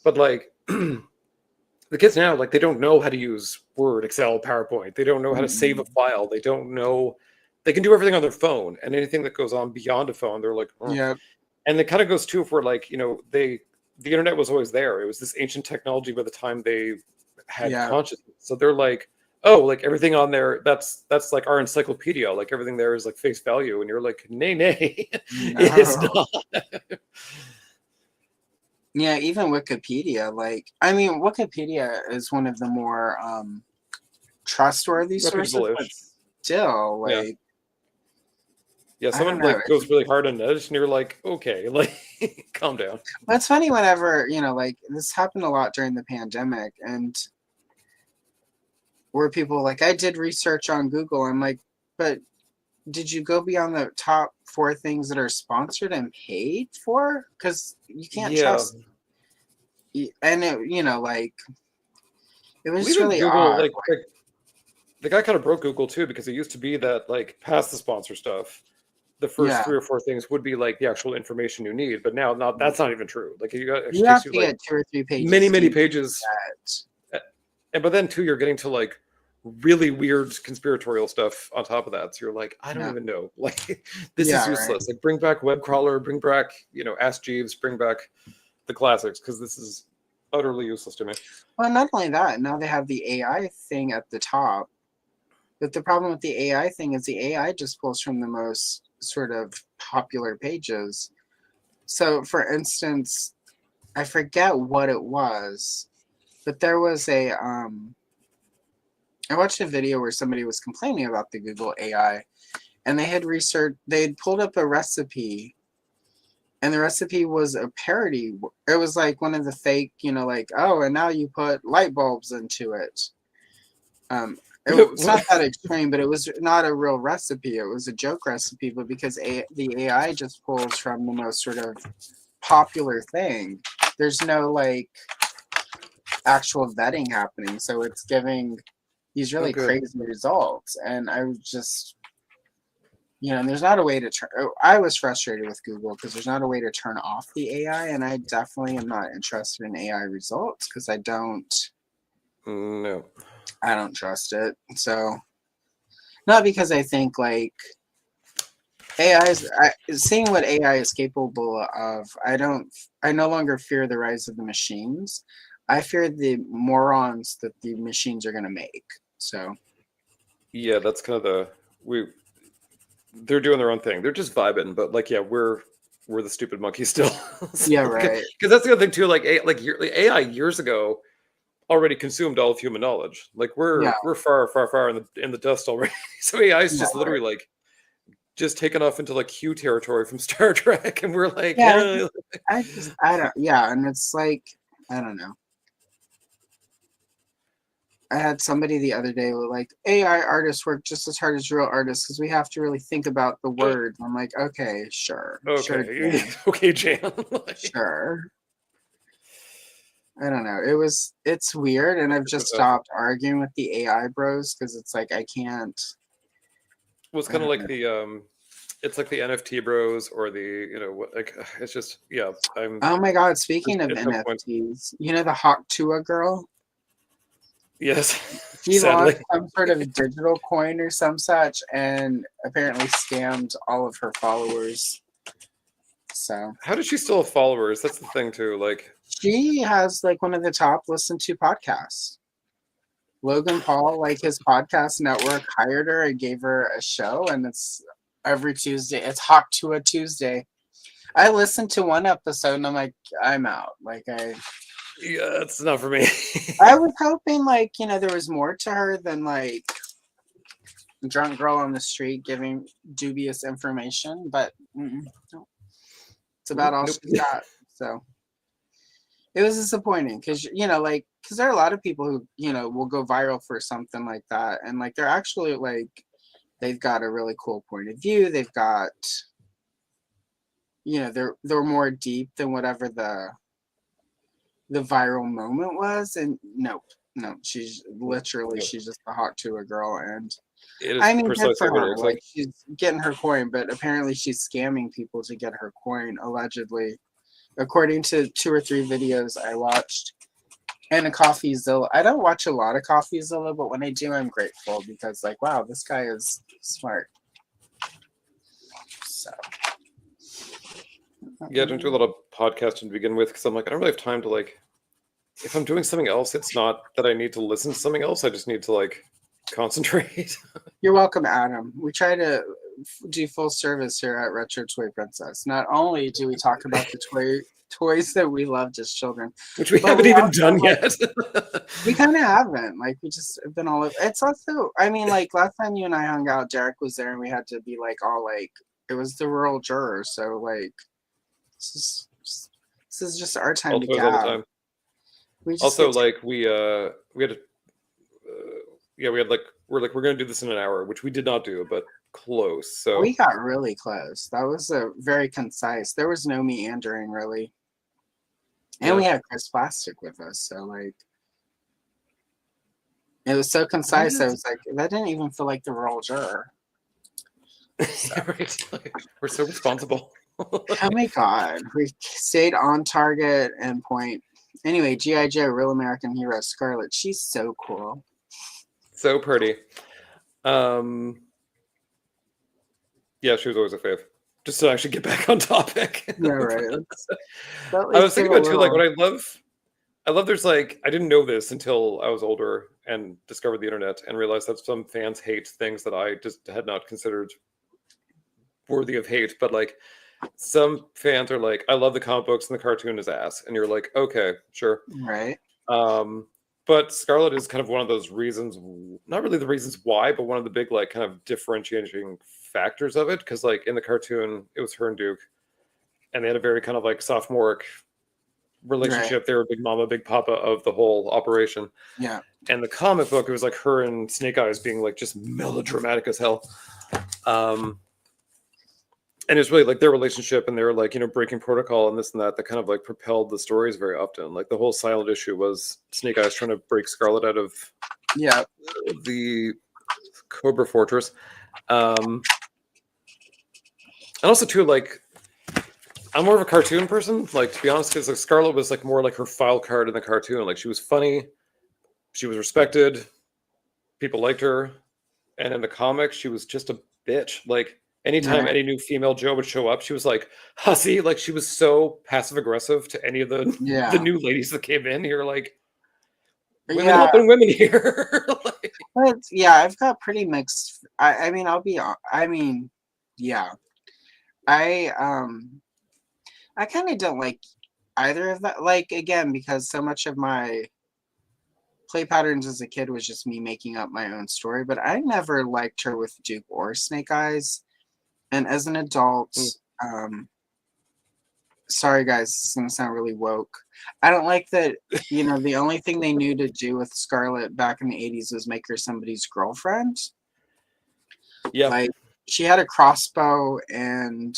But like the kids now, like they don't know how to use Word, Excel, PowerPoint. They don't know how to save a file. They don't know. They can do everything on their phone, and anything that goes on beyond a phone, they're like, oh. Yeah. And it kind of goes too if we're like, the internet was always there. It was this ancient technology by the time they had consciousness. So they're like, oh, like everything on there, that's like our encyclopedia. Like everything there is like face value. And you're like, nay, it is not. Yeah, even Wikipedia. Like, I mean, Wikipedia is one of the more trustworthy sources, but still, like... Yeah, someone like goes really hard on it, and you're like, okay, like, calm down. Well, it's funny whenever, like, this happened a lot during the pandemic, and where people like, I did research on Google. I'm like, but did you go beyond the top 4 things that are sponsored and paid for? Because you can't trust. And it, like, it was just really Google, odd. Like, the guy kind of broke Google too, because it used to be that like past the sponsor stuff, the first 3 or 4 things would be like the actual information you need, but now that's not even true. Like you have to get 2 or 3 pages, many pages, but then too you're getting to like really weird conspiratorial stuff on top of that. So you're like, I don't even know. Like this is useless. Right. Like bring back web crawler, bring back Ask Jeeves, bring back the classics, because this is utterly useless to me. Well, not only that, now they have the AI thing at the top. But the problem with the AI thing is the AI just pulls from the most sort of popular pages. So, for instance, I forget what it was, but there was I watched a video where somebody was complaining about the Google AI, and they had pulled up a recipe, and the recipe was a parody. It was like one of the fake, like, oh, and now you put light bulbs into it. It's not that extreme, but it was not a real recipe. It was a joke recipe, but because the AI just pulls from the most sort of popular thing, there's no like actual vetting happening. So it's giving these really crazy results. And I was just, and there's not a way to turn. I was frustrated with Google because there's not a way to turn off the AI, and I definitely am not interested in AI results because I don't trust it. So, not because I think like seeing what AI is capable of, I no longer fear the rise of the machines. I fear the morons that the machines are going to make. So, yeah, that's kind of they're doing their own thing. They're just vibing, but like, yeah, we're the stupid monkeys still. So, yeah, right. Because that's the other thing too. Like AI years ago already consumed all of human knowledge. Like we're far, far, far in the dust already. So AI is just literally like just taken off into like Q territory from Star Trek, and we're like, I don't. Yeah, and it's like I don't know. I had somebody the other day like AI artists work just as hard as real artists because we have to really think about the word. I'm like, okay, sure, sure, Jan. Okay, Jan. Sure. I don't know. It's weird, and I've just stopped arguing with the AI bros because it's like I can't. Well, it's kind of like it's like the NFT bros or like it's just Oh my god! Speaking of NFTs, the Hawk Tua girl. Yes, she launched some sort of digital coin or some such, and apparently scammed all of her followers. So how did she still have followers? That's the thing too. Like she has like one of the top listened to podcasts. Logan Paul, like his podcast network, hired her and gave her a show, and it's every Tuesday. It's Hawk Tua Tuesday. I listened to one episode and I'm like, I'm out. Like yeah, it's not for me. I was hoping like, there was more to her than like drunk girl on the street giving dubious information, but no. It's about all she's got. So it was disappointing because, because there are a lot of people who, will go viral for something like that. And like, they're actually like, they've got a really cool point of view. They've got, they're more deep than whatever the viral moment was. And no, she's just a Hawk Tua girl. And I mean, good for her. Like she's getting her coin, but apparently she's scamming people to get her coin, allegedly. According to 2 or 3 videos I watched, and a CoffeeZilla. I don't watch a lot of CoffeeZilla, but when I do, I'm grateful because, like, wow, this guy is smart. So, yeah, I don't do a lot of podcasting to begin with because I'm like, I don't really have time to like. If I'm doing something else, it's not that I need to listen to something else. I just need to like concentrate. You're welcome, Adam. We try to do full service here at Retro Toy Princess. Not only do we talk about the toys that we loved as children, which we haven't even done yet. We kind of haven't. Like we just have been all over. It's also, I mean, like last time you and I hung out, Derek was there, and we had to be like all like it was the rural jurors. So like, this is just our time to gab. We also like we had a. We're gonna do this in an hour, which we did not do, but close. So we got really close. That was a very concise. There was no meandering really, and we had Chris Plastic with us, so like it was so concise. I was like, that didn't even feel like the rural juror. So. Right. We're so responsible. Oh my god, we stayed on target and point. Anyway, G.I. Joe, Real American Hero, Scarlett. She's so cool. So pretty. Yeah, she was always a fave. Just to actually get back on topic. Yeah, right. I was thinking about too, like what I love there's like I didn't know this until I was older and discovered the internet and realized that some fans hate things that I just had not considered worthy of hate. But like some fans are like, I love the comic books and the cartoon is ass. And you're like, okay, sure. Right. But Scarlett is kind of one of those reasons, not really the reasons why, but one of the big like kind of differentiating factors of it. Because like in the cartoon, it was her and Duke, and they had a very kind of like sophomoric relationship. Right. They were big mama, big papa of the whole operation. Yeah. And the comic book, it was like her and Snake Eyes being like just melodramatic as hell. And it's really like their relationship, and they were like, breaking protocol and this and that kind of like propelled the stories very often. Like the whole silent issue was Snake Eyes trying to break Scarlett out of the Cobra Fortress. And also too, like, I'm more of a cartoon person, like, to be honest, because like Scarlett was like more like her file card in the cartoon. Like, she was funny, she was respected, people liked her, and in the comics, she was just a bitch. Like, anytime Right. any new female Joe would show up, she was like hussy. Like, she was so passive aggressive to any of the the Yeah. new ladies that came in. You're like, women Yeah. helping women here. Like, But yeah, I've got pretty mixed. I mean, I mean, yeah. I kind of don't like either of that. Like, again, because so much of my play patterns as a kid was just me making up my own story. But I never liked her with Duke or Snake Eyes. And as an adult, mm, um, sorry guys, this is gonna sound really woke. I don't like that. You know, the only thing they knew to do with Scarlett back in the '80s was make her somebody's girlfriend. yeah, Like, she had a crossbow and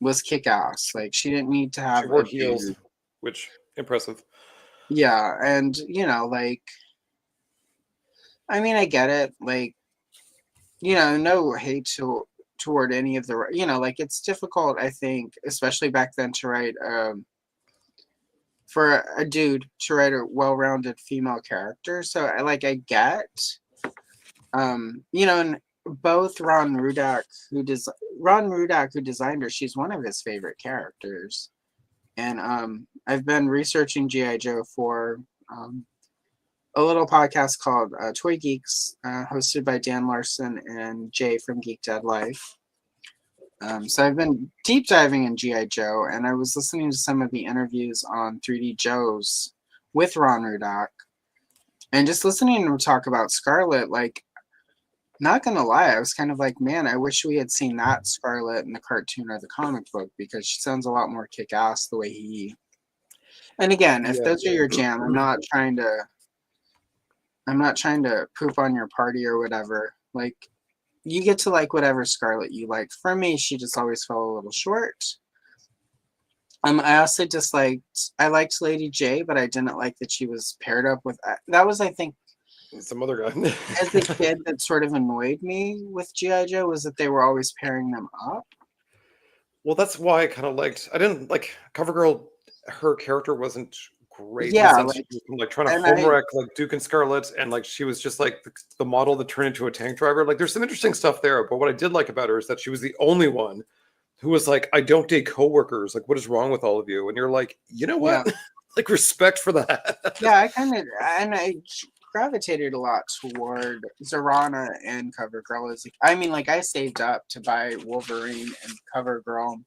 was kick ass. Like, she didn't need to she have wore a heels, dude. which impressive. Yeah, and you know, like, I mean, I get it. Like, you know, no hate toward any of the, you know, like, it's difficult, I think, especially back then, to write for a dude to write a well-rounded female character. So I get, you know, and both Ron Rudak, who designed her, she's one of his favorite characters. And I've been researching GI Joe for a little podcast called Toy Geeks, hosted by Dan Larson and Jay from Geek Dead Life. So I've been deep diving in GI Joe, and I was listening to some of the interviews on 3D Joe's with Ron Rudak, and just listening to him talk about Scarlett. Like, not gonna lie, I was kind of like, man, I wish we had seen that Scarlett in the cartoon or the comic book, because she sounds a lot more kick-ass the way he. And again, if Yeah. those are your jam, I'm not trying to poop on your party or whatever. Like, you get to like whatever Scarlett you like. For me, she just always fell a little short. I also I liked Lady J, but I didn't like that she was paired up with. That was, I think, Some other guy. as a kid, that sort of annoyed me with GI Joe, was that they were always pairing them up. Well, that's why I kind of liked. I didn't like CoverGirl. Her character wasn't great in the Yeah, sense she like, was like trying to and I homewreck like Duke and Scarlet, and like she was just like the model that turned into a tank driver. Like, there's some interesting stuff there, but what I did like about her is that she was the only one who was like, "I don't date coworkers. Like, what is wrong with all of you?" And you're like, you know yeah, what? Like, respect for that. yeah, I gravitated a lot toward Zorana and CoverGirl. I mean, like, I saved up to buy Wolverine and CoverGirl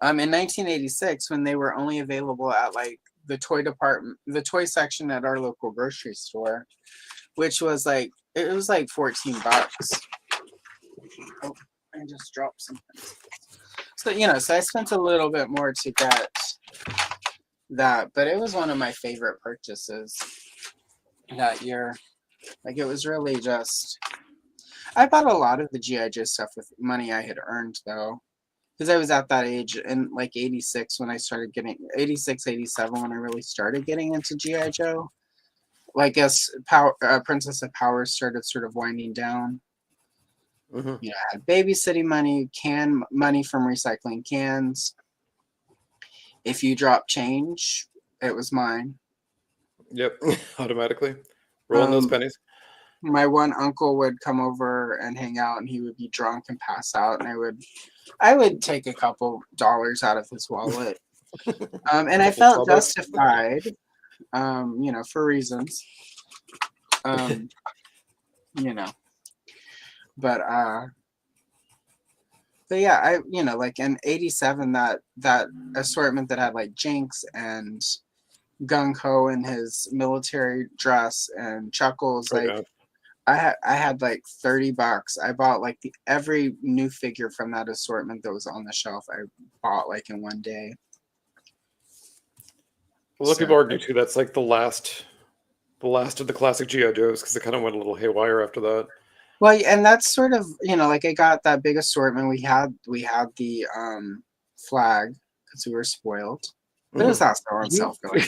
in 1986, when they were only available at like the toy department, the toy section at our local grocery store, which was like, it was like $14. Oh, I just dropped something. So, you know, so I spent a little bit more to get that, but it was one of my favorite purchases that year. Like, it was really just, I bought a lot of the GI Joe stuff with money I had earned, though, because I was at that age in like 86 when I started getting 86, 87 when I really started getting into GI Joe. Like, as Princess of Power started sort of winding down. Mhm. You know, I had babysitting money, money from recycling cans. If you drop change, it was mine. Yep, automatically rolling those pennies. My one uncle would come over and hang out, and he would be drunk and pass out, and I would take a couple dollars out of his wallet, and I Couple felt Starbucks. justified, you know, for reasons, um, you know, but yeah, you know, like in '87, that assortment that had like Jinx and Gung Ho in his military dress and Chuckles, Oh, like, yeah. I had like $30. I bought like every new figure from that assortment that was on the shelf. I bought like in one day. A lot of So, people argue too that's like the last of the classic GI Joes because it kind of went a little haywire after that. well, and that's sort of, you know, like, I got that big assortment. We had the flag because we were spoiled. But it was also on self-going.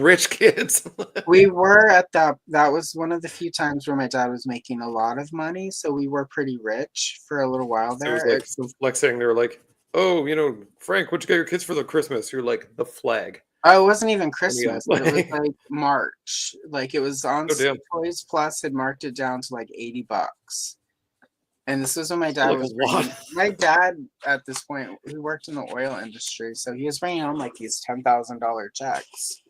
Rich kids. We were at that was one of the few times where my dad was making a lot of money, so we were pretty rich for a little while So it was there. like some flexing. They were like, "Oh, Frank, what'd you get your kids for the Christmas?" You're like, "The flag." Oh, it wasn't even And he Christmas. was It was like, like March. Like it was on "Oh damn, Toys Plus had marked it down to like $80. And this was when my still dad like a was bringing, lot." my dad at this point, he worked in the oil industry, so he was bringing home like these $10,000 checks.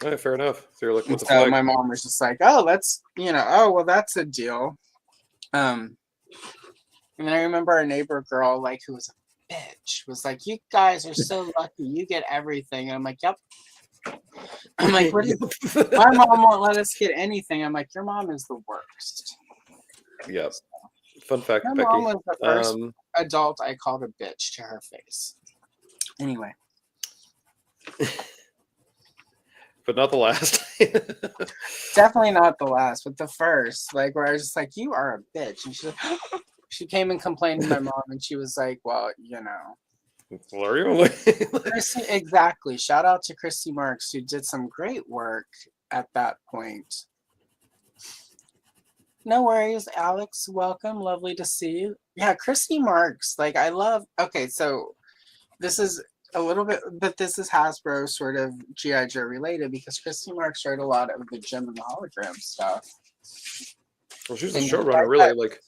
All right, fair enough. So you're like, And "What the so flag?" my mom was just like, "Oh, let's, oh well, that's a deal." And then I remember our neighbor girl, like who was a bitch, was like, "You guys are so lucky, you get everything." And I'm like, "Yep." I'm like, "What is?" My mom won't let us get anything. I'm like, "Your mom is the worst." Yeah. Fun fact, My Becky. mom was the first adult I called a bitch to her face. Anyway. But not the last. Definitely not the last, but the first. Like where I was just like, "You are a bitch." And she's like, she came and complained to my mom, and she was like, "Well, Well, are you? Chrissy, exactly. Shout out to Christy Marks, who did some great work at that point. No worries, Alex. Welcome. Lovely to see you. Yeah, Christy Marks. Like I love. Okay, so this is a little bit, but this is Hasbro sort of G.I. Joe related because Christy Marks wrote a lot of the Gem and the Hologram stuff. Well, she's a showrunner, really. Like,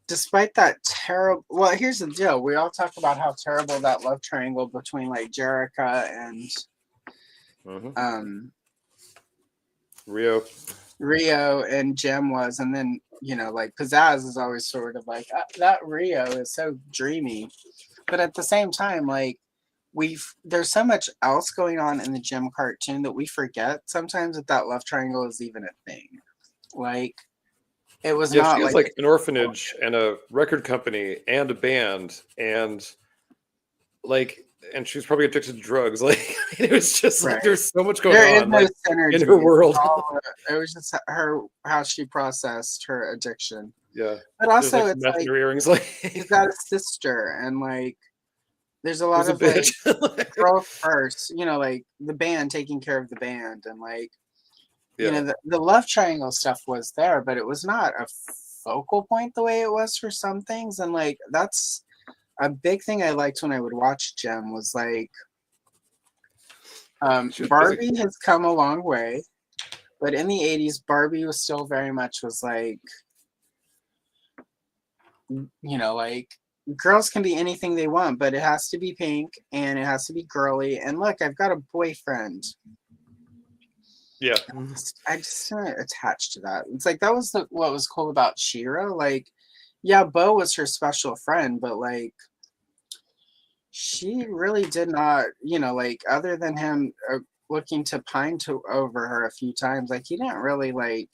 despite that terrible, well, here's the deal. We all talk about how terrible that love triangle between like Jerrica and Rio and Gem was, and then like Pizzazz is always sort of like that Rio is so dreamy, but at the same time, like there's so much else going on in the Gem cartoon that we forget sometimes that love triangle is even a thing. Like it was not she has like an orphanage and a record company and a band and she was probably addicted to drugs. Like it was just like there's so much going on no synergy in her world. It was just how she processed her addiction. Yeah, but also like it's like earrings. she's got a sister, and like there's a lot of bitch. like girl first, like the band taking care of the band, and like the love triangle stuff was there, but it was not a focal point the way it was for some things. And like that's a big thing I liked when I would watch Gem was like Barbie has come a long way, but in the 80s Barbie was still very much was like like girls can be anything they want, but it has to be pink and it has to be girly, and look, I've got a boyfriend. Yeah, I just attached to that. It's like that was what was cool about She-Ra. Like, yeah, Bo was her special friend, but like, she really did not, like, other than him looking to pine over her a few times, like he didn't really like.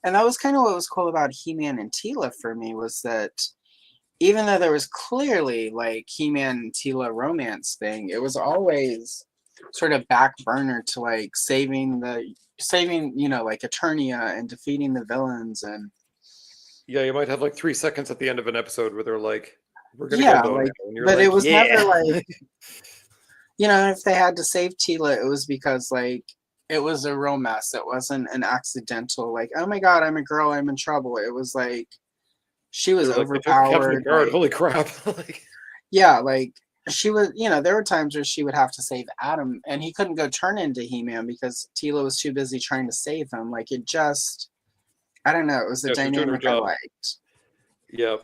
And that was kind of what was cool about He-Man and Teela for me, was that even though there was clearly like He-Man and Teela romance thing, it was always sort of back burner to like saving like Eternia and defeating the villains. And you might have like 3 seconds at the end of an episode where they're like, we're gonna get Bo like, now. And you're but like, it was never like if they had to save Teela, it was because like it was a real mess. It wasn't an accidental like, oh my god, I'm a girl, I'm in trouble. It was like she was overpowered. Like, holy crap. Yeah, like she was, there were times where she would have to save Adam, and he couldn't go turn into He-Man because Teela was too busy trying to save him. Like it just, I don't know, it was a dynamic I liked. Yeah.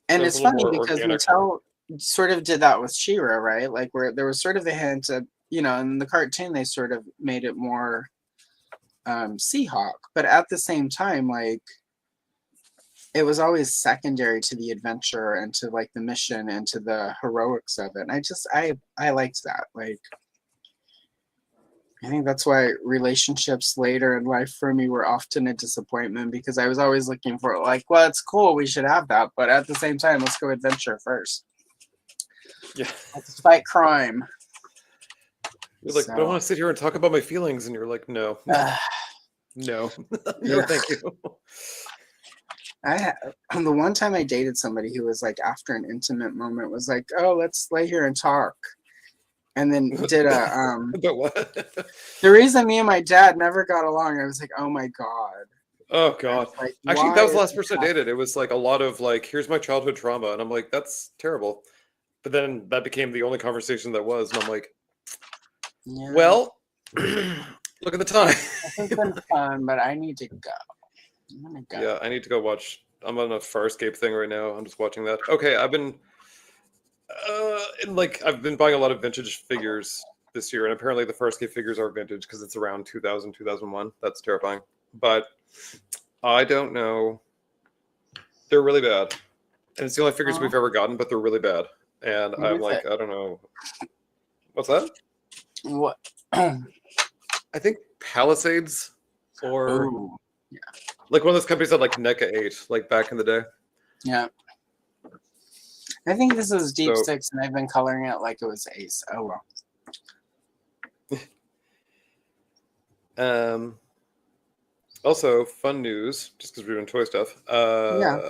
And it's funny because Mattel sort of did that with She-Ra, right? Like where there was sort of a hint of, in the cartoon they sort of made it more Seahawk, but at the same time, like it was always secondary to the adventure and to like the mission and to the heroics of it. And I liked that. Like I think that's why relationships later in life for me were often a disappointment, because I was always looking for like, well, it's cool, we should have that, but at the same time, let's go adventure first. Yeah. Let's fight crime. You're like, I don't want to sit here and talk about my feelings, and you're like, no. No. No, thank you. The one time I dated somebody who was like, after an intimate moment, was like, "Oh, let's lay here and talk," and then did a But what? The reason me and my dad never got along, I was like, "Oh my god." Oh I God. was like, Actually, why that was the is last this person I happening? dated. It was like a lot of like, here's my childhood trauma. And I'm like, that's terrible. But then that became the only conversation that was. And I'm like, Yeah, well, look at the time. this has been fun, but I need to go. I'm gonna go. Yeah, I need to go watch. I'm on a Farscape thing right now. I'm just watching that. Okay, I've been buying a lot of vintage figures this year, and apparently the Farscape figures are vintage because it's around 2000, 2001. That's terrifying. But I don't know. They're really bad. And it's the only figures Huh? we've ever gotten, but they're really bad. And What I'm is it? like, I don't know. What's that? What? I think Palisades or Oh, like one of those companies that like NECA 8, like back in the day. yeah. I think this is Deep So Six, and I've been coloring it like it was Ace. Oh well. um also fun news, just because we're doing toy stuff. Yeah,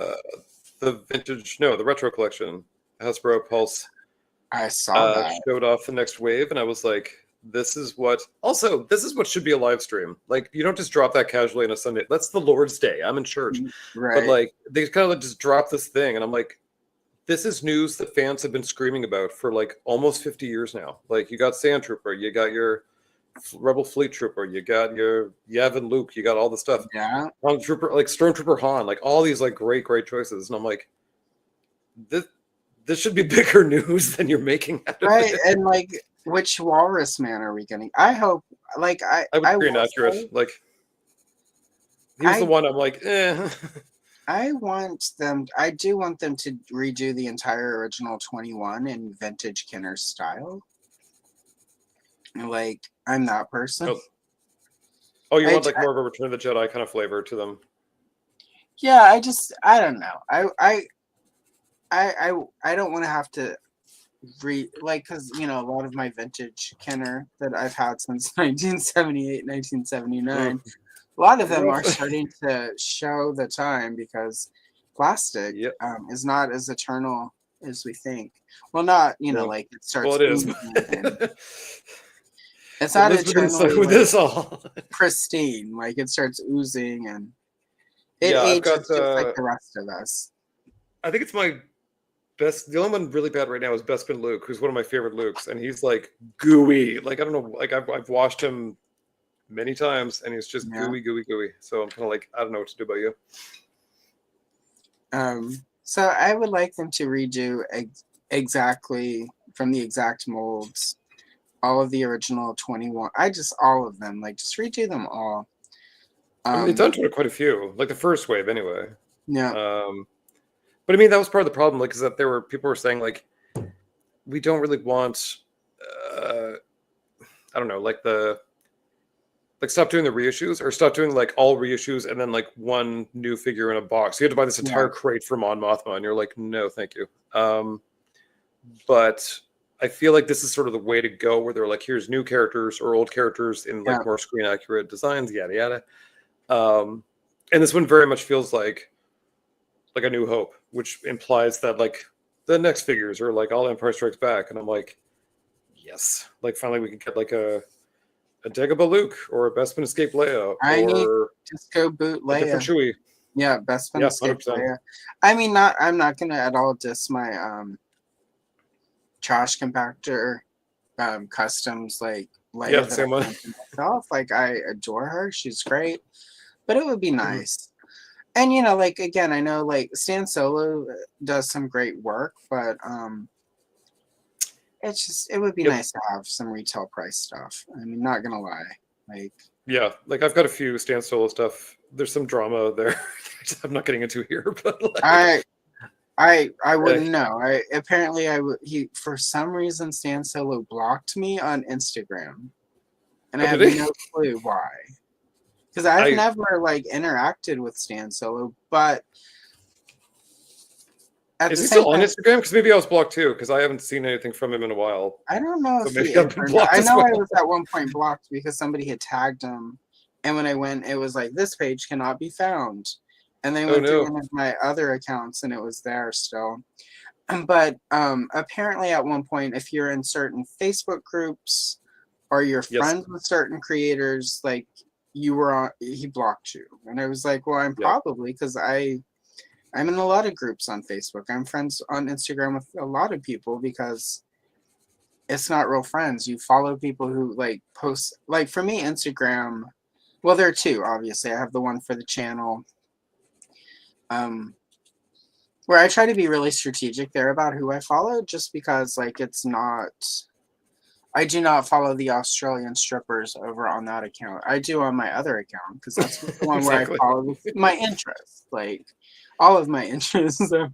The retro collection, Hasbro Pulse, I saw that. showed off the next wave, and I was like, this is what should be a live stream. Like, you don't just drop that casually on a Sunday. That's the Lord's Day. I'm in church. But Right. like they kind of like just drop this thing, and I'm like, this is news that fans have been screaming about for like almost 50 years now. Like, you got Sand Trooper, you got your Rebel Fleet Trooper, you got your Yavin Luke, you got all the stuff. Yeah. Stormtrooper Han, like all these like great choices. And I'm like, this should be bigger news than you're making out of Right. it. And like, which Walrus Man are we getting? I hope. Like, I would I agree, will inaccurate. say, Like, he was the I one I'm like, eh. I want them. I do want them to redo the entire original 21 in vintage Kenner style. Like, I'm that person. Oh, oh, you I, want like more of a Return of the Jedi kind of flavor to them. yeah. I don't know. I don't want to have to because a lot of my vintage Kenner that I've had since 1978, 1979. Mm. A lot of them are Rough. starting to show the time because plastic Yep. is not as eternal as we think. Well, not Well, like it well, starts it is. oozing and it's It not lives within eternally with like this all. pristine. Like it starts oozing and it Yeah, I've ages got. just like the rest of us. I think it's my best. The only one really bad right now is Bespin Luke, who's one of my favorite Lukes, and he's like gooey. Like, I don't know. Like, I've washed him many times, and he's just Yeah. gooey. So I'm kind of like, I don't know what to do about you. So I would like them to redo exactly from the exact molds all of the original 21. All of them, like just redo them all. I mean, they've done quite a few, like the first wave, anyway. Yeah. But I mean, that was part of the problem, like, is that people were saying like, we don't really want, I don't know, like stop doing the reissues or stop doing like all reissues and then like one new figure in a box. You had to buy this entire crate for Mon Mothma, and you're like, no, thank you. But I feel like this is sort of the way to go, where they're like, here's new characters or old characters in like more screen accurate designs, yada yada. And this one very much feels like a New Hope, which implies that like the next figures are like all Empire Strikes Back, and I'm like, yes, like finally we can get like a Dagobah Luke or a Bespin Escape Leia or just go boot Leia. A different Chewie. Yeah, Bespin Escape 100%. Leia. I mean, I'm not gonna at all diss my trash compactor customs like Leia that I want for myself. Like, I adore her, she's great, but it would be nice. And like, again, I know like Stan Solo does some great work, but it would be nice to have some retail price stuff. I mean, not gonna lie. Like, yeah, like I've got a few Stan Solo stuff. There's some drama there. I'm not getting into here, but like, I wouldn't know. He for some reason Stan Solo blocked me on Instagram, and I have no clue why. Because I've never like interacted with Stan Solo, but is he still on Instagram? Because maybe I was blocked too, because I haven't seen anything from him in a while. I don't know if maybe I've been blocked. I know I was at one point blocked because somebody had tagged him, and when I went, it was like, this page cannot be found. and they Oh went through no. one of my other accounts, and it was there still. But apparently, at one point, if you're in certain Facebook groups or you're Yes. friends with certain creators, like you were on, he blocked you. And I was like, well, I'm Yep. probably because I'm in a lot of groups on Facebook. I'm friends on Instagram with a lot of people because it's not real friends. You follow people who like post, like for me, Instagram. Well, there are two, obviously. I have the one for the channel, where I try to be really strategic there about who I follow, just because like it's not. I do not follow the Australian strippers over on that account. I do on my other account because that's the one where I Exactly. follow my interests, like all of my interests. So,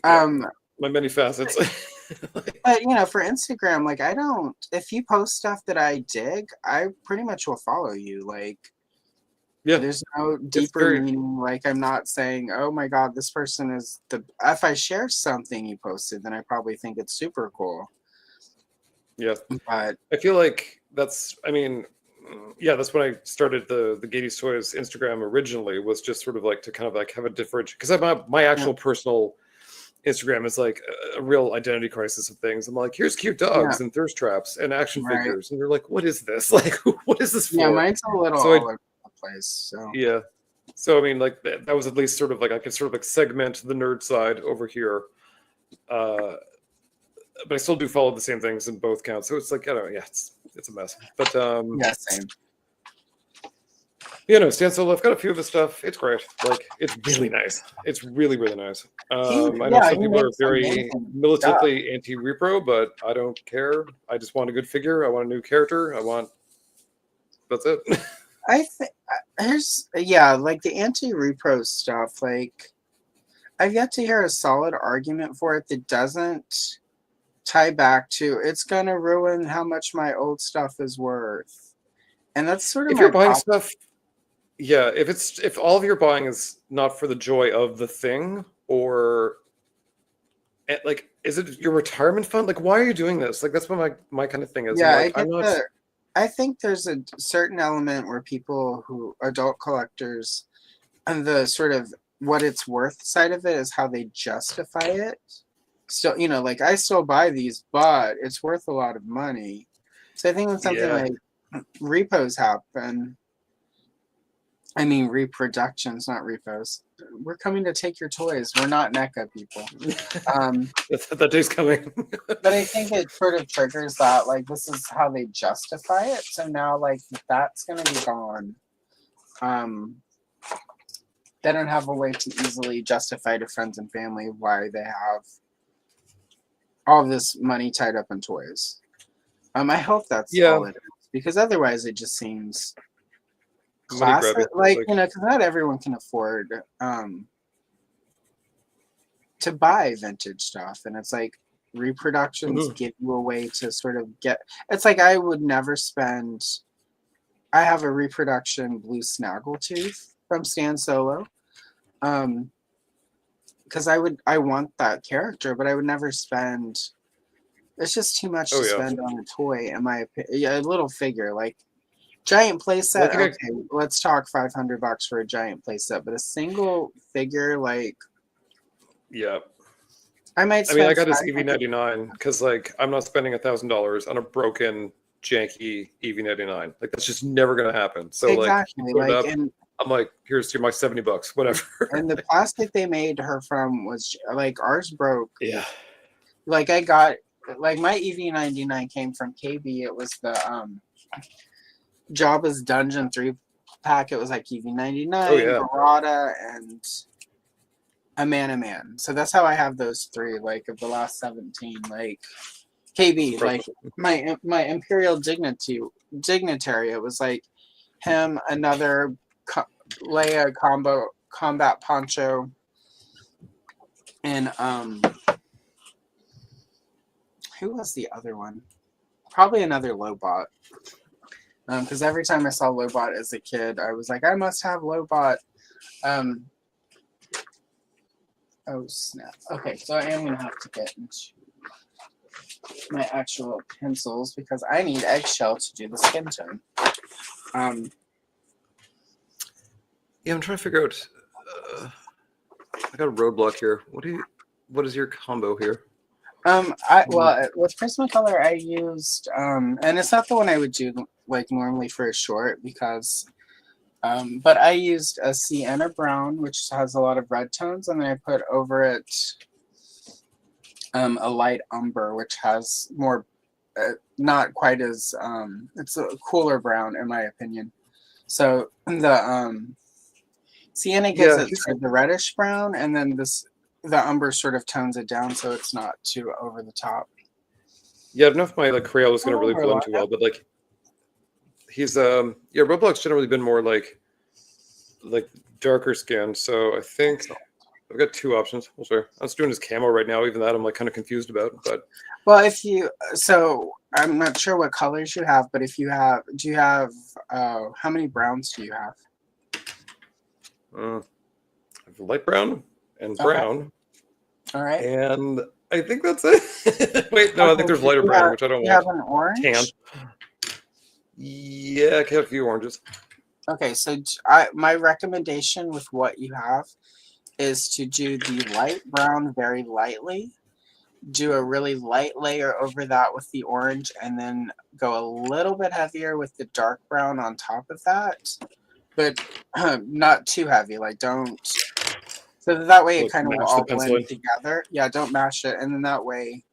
Yeah. um, My many facets. but you know, for Instagram, like I don't. If you post stuff that I dig, I pretty much will follow you. Like Yeah. there's no It's deeper very meaning. Like I'm not saying, oh my god, this person is the. If I share something you posted, then I probably think it's super cool. yeah. But I feel like that's, I mean, yeah, that's when I started the Gayties Toys Instagram originally, was just sort of like to kind of like have a different, because my yeah, actual personal Instagram is like a real identity crisis of things. I'm like, here's cute yeah, dogs and thirst traps and action right. figures, and you're like, what is this? Like, what is this Yeah, for? mine's a little So I, all over the place. So yeah. So I mean, like that was at least sort of like I could sort of like segment the nerd side over here. Uh, but I still do follow the same things in both accounts. So it's like, I don't know, yeah, it's a mess. But yeah, same. you know, Stan Solo, I've got a few of his stuff. It's great. Like, it's really nice. It's really, really nice. I know Yeah, some he people are makes very amazing stuff. militantly anti-repro, but I don't care. I just want a good figure. I want a new character. That's it. I think here's yeah, like the anti-repro stuff. Like I've yet to hear a solid argument for it that doesn't tie back to it's gonna ruin how much my old stuff is worth, and that's sort of If you're my buying problem. stuff, yeah, if all of your buying is not for the joy of the thing, or like, is it your retirement fund? Like, why are you doing this? Like, that's what my kind of thing is. I'm Yeah, I like, I'm get not. the. I think there's a certain element where people who adult collectors and the sort of what it's worth side of it is how they justify it. So, you know, like I still buy these, but it's worth a lot of money. So I think when something Yeah. like repos happen, I mean reproductions, not repos. We're coming to take your toys. We're not NECA people. Um, That day's coming. but I think it sort of triggers that, like, this is how they justify it. So now, like, that's going to be gone. They don't have a way to easily justify to friends and family why they have all this money tied up in toys. I hope that's Yeah, all it is, because otherwise it just seems money grabby. classic. Like, Like, you know, because not everyone can afford to buy vintage stuff, and it's like reproductions mhm. give you a way to sort of get. It's like I would never spend. I have a reproduction blue snaggletooth from Stan Solo. Because I want that character, but I would never spend. It's just too much Oh to yeah. spend on a toy, in my opinion. Yeah, a little figure like giant Well, playset. I think Okay, let's talk $500 for a giant playset, but a single figure, like yeah. I might I mean, I spend got his 500. EV99 because, like, I'm not spending $1,000 on a broken, janky EV99. Like, that's just never gonna happen. So, like, you Exactly, put it like up. I'm like, here's my $70, whatever. and the plastic they made her from was like ours broke. Yeah. Like I got like my EV99 came from KB. It was the Jabba's Dungeon 3 pack. It was like Oh EV99, yeah. Barada, and a man. So that's how I have those 3, like of the last 17. Like It's KB, like impressive. my Imperial dignitary. It was like him, another Leia combat poncho, and who was the other one? Probably another Lobot. Because every time I saw Lobot as a kid, I was like, I must have Lobot. Oh snap. Okay, so I am gonna have to get into my actual pencils because I need eggshell to do the skin tone. Yeah, I'm trying to figure out. I got a roadblock here. What is your combo here? Well, with Prismacolor, I used, and it's not the one I would do like normally for a short because, but I used a sienna brown, which has a lot of red tones, and then I put over it a light umber, which has more, not quite as, it's a cooler brown in my opinion. So the sienna gives it sort of the reddish brown, and then the umber sort of tones it down so it's not too over the top. Yeah, I don't know if my like Crayola is gonna really blend too well, but like he's Roblox generally been more like darker skin, so I think I've got two options. Well, sure. I was doing his camo right now, even that I'm like kind of confused about, but well, so I'm not sure what colors you have, but if you have, do you have how many browns do you have? I have light brown and brown. All right. And I think that's it. Wait, no, I think there's lighter brown, which I don't want. You have an orange? Tan. Yeah, I have a few oranges. Okay, so my recommendation with what you have is to do the light brown very lightly, do a really light layer over that with the orange, and then go a little bit heavier with the dark brown on top of that, but not too heavy. Like don't, so that way it kind of will all blend together. Yeah, don't mash it, and then that way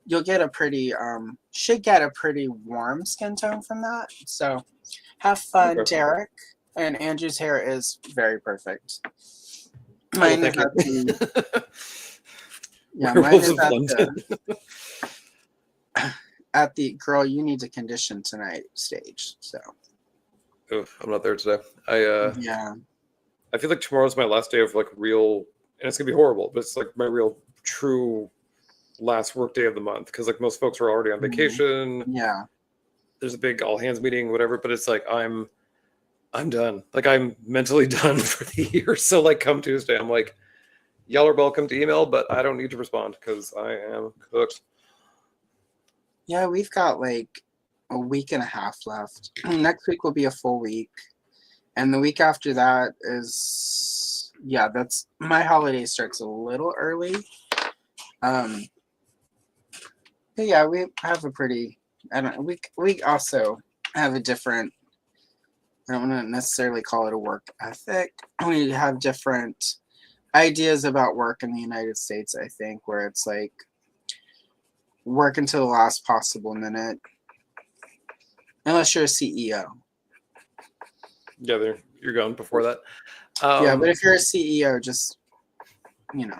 you'll get a pretty, should get a pretty warm skin tone from that. So have fun, Derek. And Andrew's hair is very perfect. Mine is at the, yeah, mine is at the girl, you need to condition tonight stage. So I'm not there today. I feel like tomorrow's my last day of like real, and it's gonna be horrible, but it's like my real true last work day of the month because like most folks are already on vacation. Yeah, there's a big all hands meeting, whatever, but it's like I'm done. Like I'm mentally done for the year. So like come Tuesday, I'm like, y'all are welcome to email, but I don't need to respond because I am cooked. Yeah, we've got like a week and a half left. Next week will be a full week. And the week after that is, yeah, that's, my holiday starts a little early. But yeah, we have a pretty, we also have a different, I don't want to necessarily call it a work ethic. We have different ideas about work in the United States, I think, where it's like work until the last possible minute, unless you're a CEO. Yeah, you're gone before that. Yeah, but if you're a CEO, just, you know,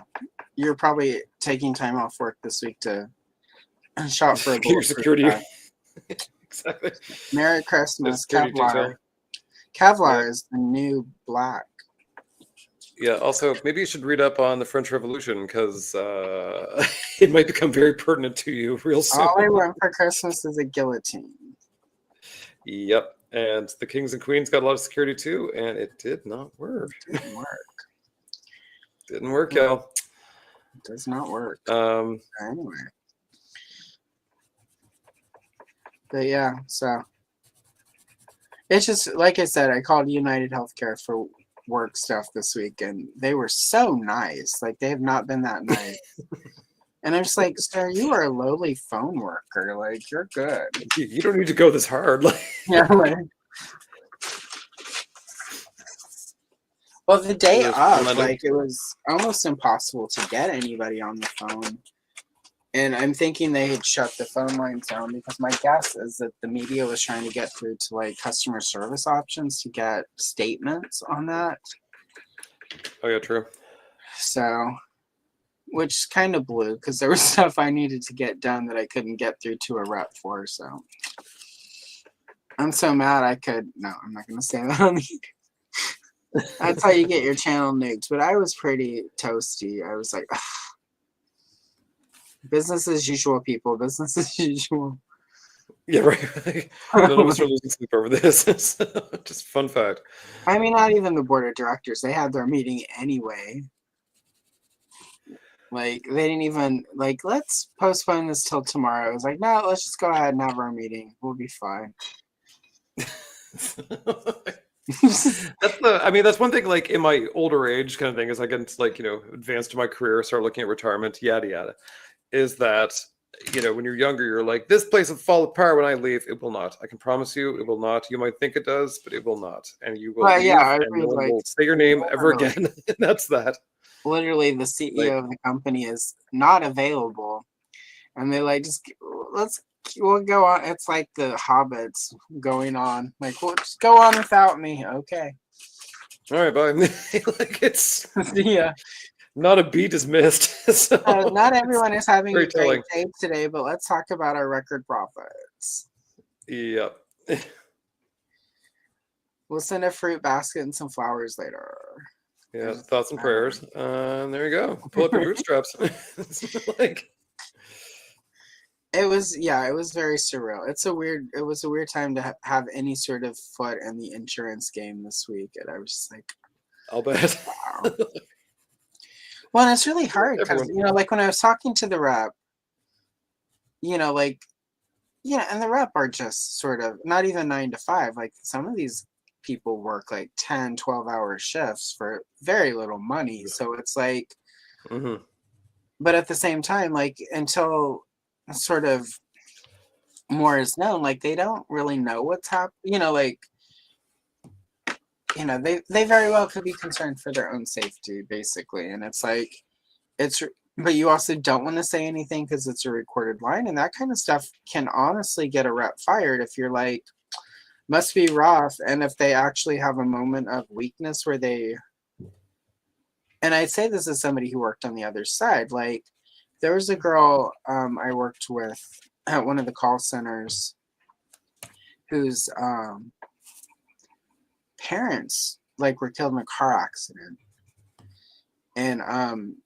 you're probably taking time off work this week to shop for a your security. Exactly. Merry Christmas, Kevlar. Kevlar is the new black. Yeah, also, maybe you should read up on the French Revolution because it might become very pertinent to you real soon. All I want for Christmas is a guillotine. Yep, and the kings and queens got a lot of security too, and it did not work. It didn't work. Didn't work, y'all. It does not work. Anyway. But yeah, so it's just, like I said, I called United Healthcare for work stuff this week, and they were so nice. Like, they have not been that nice. And I'm just like, sir, you are a lowly phone worker. Like, you're good. You don't need to go this hard. Yeah, like, well, the day of, like, it was almost impossible to get anybody on the phone. And I'm thinking they had shut the phone lines down because my guess is that the media was trying to get through to like customer service options to get statements on that. Oh yeah, true. So, which kind of blew because there was stuff I needed to get done that I couldn't get through to a rep for. So I'm so mad I could. No, I'm not going to say that on the. That's how you get your channel nuked. But I was pretty toasty. I was like, ugh. Business as usual, people. Business as usual. Yeah, right. None of us are losing sleep over this. Just fun fact. I mean, not even the board of directors. They had their meeting anyway. Like, they didn't even, like, let's postpone this till tomorrow. I was like, no, let's just go ahead and have our meeting. We'll be fine. That's I mean, that's one thing, like, in my older age kind of thing, as I get, like, advance to my career, start looking at retirement, yada, yada, is that, when you're younger, you're like, this place will fall apart when I leave. It will not. I can promise you, it will not. You might think it does, but it will not. And you will Well, yeah, leave, I and no read one like will say your name ever literally, again. And that's that. literally the Like, CEO of the company is not available, and they like we'll go on. It's like the hobbits going on. Like, well, just go on without me. Okay. all right, bye. Like, it's Yeah. not a beat is missed. So Not everyone is having very a great telling. day today, but let's talk about our record profits. Yep. We'll send a fruit basket and some flowers later. Yeah, thoughts and prayers. There you go. Pull up your bootstraps. Like, it was very surreal. It was a weird time to have any sort of foot in the insurance game this week, and I was just like, I'll bet. wow. Well, and it's really hard because like when I was talking to the rep, like, and the rep are just sort of not even 9 to 5. Like some of these people work like 10, 12-hour shifts for very little money. So it's like, but at the same time, like until sort of more is known, like they don't really know what's happening. Like, they very well could be concerned for their own safety, basically. And it's like, but you also don't want to say anything because it's a recorded line, and that kind of stuff can honestly get a rep fired if you're like, must be rough. And if they actually have a moment of weakness where and I'd say this as somebody who worked on the other side, like there was a girl I worked with at one of the call centers whose parents like were killed in a car accident, and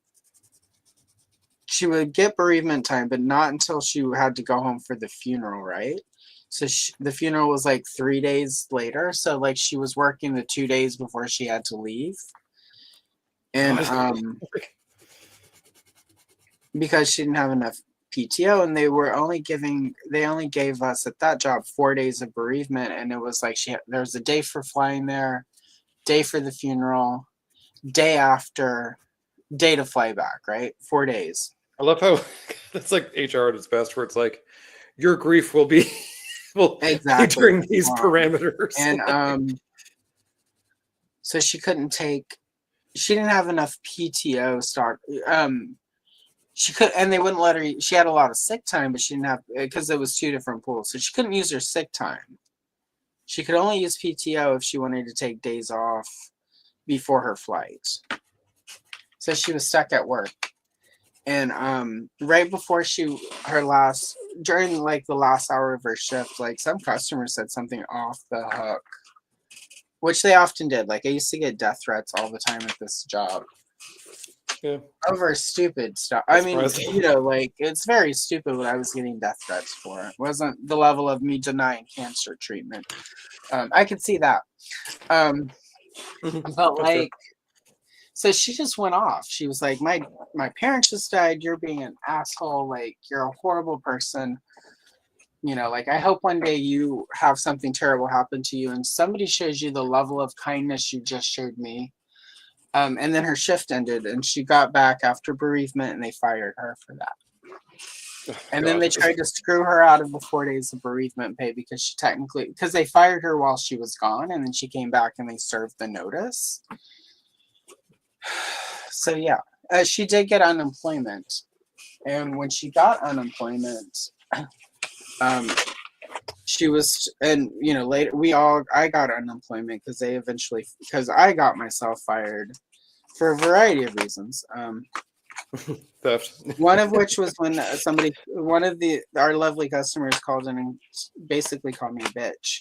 she would get bereavement time, but not until she had to go home for the funeral, right? So the funeral was like 3 days later. So like she was working the 2 days before she had to leave. And because she didn't have enough PTO, and they only gave us at that job 4 days of bereavement. And it was like there was a day for flying there, day for the funeral, day after, day to fly back, right? 4 days. I love how it's like HR at its best, where it's like your grief will be exactly during these parameters. And so she didn't have enough PTO stock. She could, and they wouldn't let her. She had a lot of sick time, but she didn't have, because it was 2 different pools, so she couldn't use her sick time. She could only use PTO if she wanted to take days off before her flight. So she was stuck at work. And right before during like the last hour of her shift, like some customer said something off the hook, which they often did. Like I used to get death threats all the time at this job. Yeah. Over stupid stuff. I mean, like it's very stupid what I was getting death threats for. It wasn't the level of me denying cancer treatment. I could see that. But like, so she just went off. She was like, my parents just died. You're being an asshole. Like, you're a horrible person. Like, I hope one day you have something terrible happen to you and somebody shows you the level of kindness you just showed me. And then her shift ended and she got back after bereavement and they fired her for that. And then they tried to screw her out of the 4 days of bereavement pay because because they fired her while she was gone, and then she came back and they served the notice. So yeah, she did get unemployment, and when she got unemployment, she was, and later I got unemployment because I got myself fired for a variety of reasons. Theft. One of which was when our lovely customers called in and basically called me a bitch.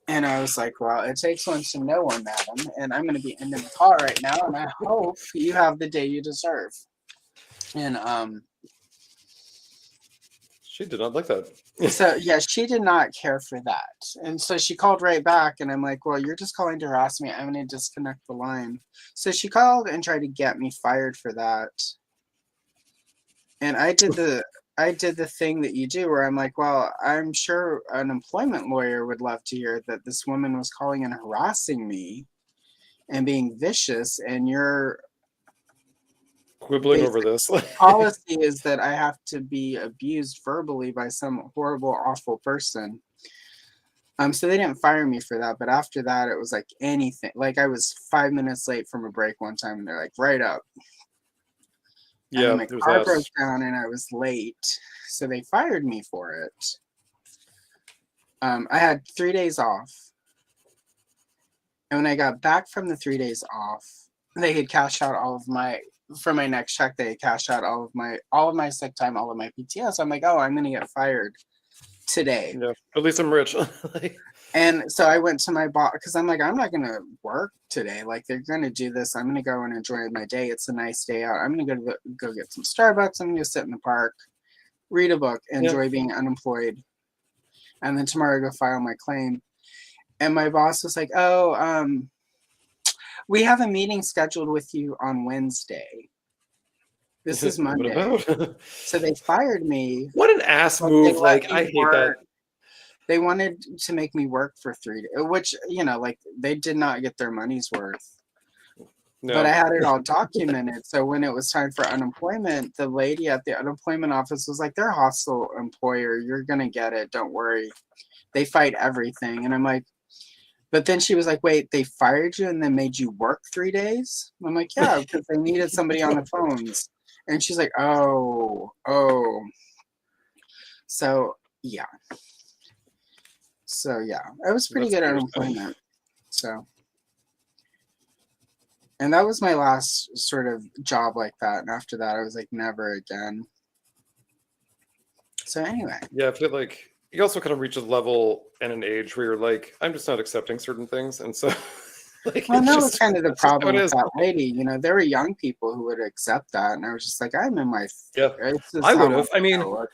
And I was like, well, it takes one to know one, madam. And I'm going to be ending the call right now. And I hope you have the day you deserve. And she did not like that. So, yeah, she did not care for that. And so she called right back. And I'm like, well, you're just calling to harass me. I'm going to disconnect the line. So she called and tried to get me fired for that. And I did the thing that you do where I'm like, well, I'm sure an employment lawyer would love to hear that this woman was calling and harassing me and being vicious, and your quibbling over basic this. policy is that I have to be abused verbally by some horrible, awful person. So they didn't fire me for that, but after that, it was like anything. Like I was 5 minutes late from a break one time, and they're like, "Right up." And then Yeah, my there's car that. broke down, and I was late, so they fired me for it. I had 3 days off, and when I got back from the 3 days off, they had cashed out all of my for my next check. They had cashed out all of my sick time, all of my PTO. So I'm like, "Oh, I'm gonna get fired today." Yeah, at least I'm rich. And so I went to my boss because I'm like, I'm not gonna work today. Like they're gonna do this. I'm gonna go and enjoy my day. It's a nice day out. I'm gonna go get some Starbucks. I'm gonna sit in the park, read a book, Yeah. enjoy being unemployed, and then tomorrow go file my claim. And my boss was like, "Oh, we have a meeting scheduled with you on Wednesday. This is What Monday." about? So they fired me. What an ass But they move! let Like me I hate work. that. They wanted to make me work for 3 days, which, like they did not get their money's worth. But I No. had it all documented. So when it was time for unemployment, the lady at the unemployment office was like, "They're a hostile employer. You're going to get it. Don't worry. They fight everything." And I'm like, but then she was like, "Wait, they fired you and then made you work 3 days?" I'm like, "Yeah, because they needed somebody on the phones." And she's like, "Oh, oh." So, yeah. I was pretty That's good at weird. unemployment. So, and that was my last sort of job like that. And after that, I was like, never again. So, anyway. Yeah, I feel like you also kind of reach a level and an age where you're like, I'm just not accepting certain things, and so like Well, it's that was just kind of the that's just how problem it with is. that lady. There were young people who would accept that. And I was just like, I'm in my, Yeah, this is I how would my have. I mean, look.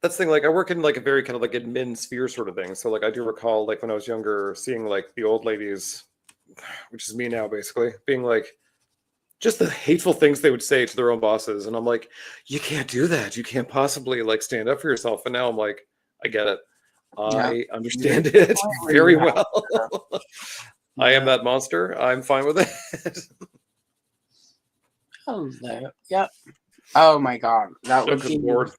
that's the thing. Like, I work in like a very kind of like admin sphere sort of thing. So like, I do recall like when I was younger, seeing like the old ladies, which is me now, basically being like just the hateful things they would say to their own bosses, and I'm like, you can't do that. You can't possibly like stand up for yourself. And now I'm like, I get it. Yeah. I You reach understand the it point where very you have well. I am yeah. that monster. I'm fine with it. Hello. Yep. Oh my God. That Oh, would good be. lord,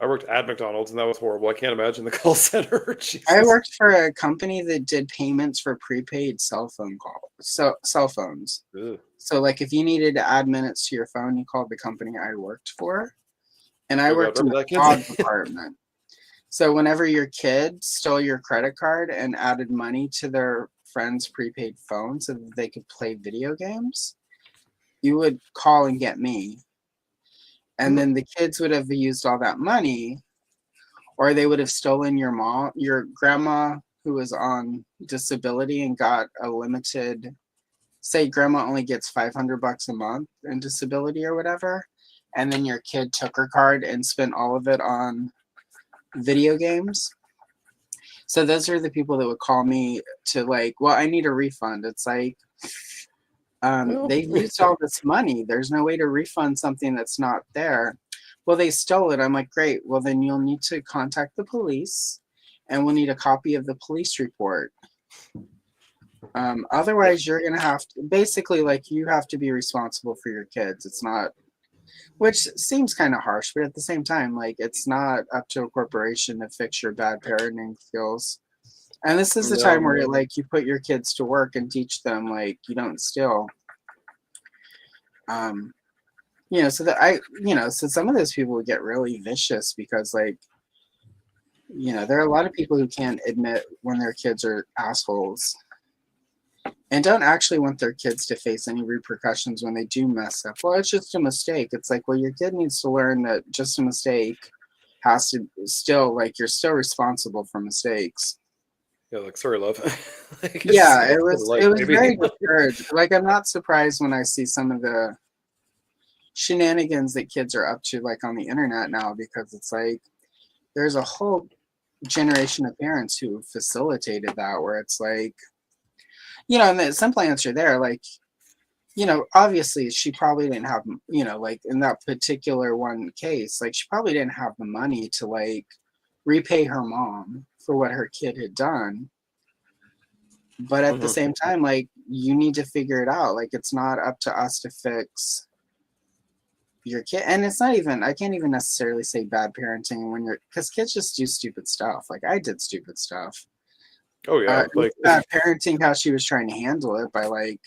I worked at McDonald's and that was horrible. I can't imagine the call center. I Jesus. worked for a company that did payments for prepaid cell phone calls. So cell phones. Ugh. So like if you needed to add minutes to your phone, you called the company I worked for. And I Oh god, worked in the remember that fraud kid? department. So whenever your kid stole your credit card and added money to their friend's prepaid phone so that they could play video games, you would call and get me. And then the kids would have used all that money, or they would have stolen your grandma who was on disability and got a limited, say grandma only gets $500 a month in disability or whatever. And then your kid took her card and spent all of it on video games. So those are the people that would call me to like, well, I need a refund. It's like, Well, they've used all this money. There's no way to refund something that's not there. Well, they stole it. I'm like, great. Well, then you'll need to contact the police and we'll need a copy of the police report. Otherwise, you're going to have to basically like you have to be responsible for your kids. It's not, which seems kind of harsh, but at the same time, like it's not up to a corporation to fix your bad parenting skills. And this is the no, time where no. like you put your kids to work and teach them like you don't steal. So that so some of those people would get really vicious because like, there are a lot of people who can't admit when their kids are assholes and don't actually want their kids to face any repercussions when they do mess up. Well, it's just a mistake. It's like, well, your kid needs to learn that just a mistake has to still like you're still responsible for mistakes. Yeah, like sorry, love. Like, Yeah, it it's was life, it was baby. very discouraged. Like I'm not surprised when I see some of the shenanigans that kids are up to like on the internet now because it's like there's a whole generation of parents who facilitated that where it's like and the simple answer there like obviously she probably didn't have like in that particular one case like she probably didn't have the money to like repay her mom for what her kid had done But at the same time, like, you need to figure it out. Like, it's not up to us to fix your kid. And it's not even, I can't even necessarily say bad parenting when you're, because kids just do stupid stuff. Like, I did stupid stuff. Oh yeah, like bad parenting how she was trying to handle it by like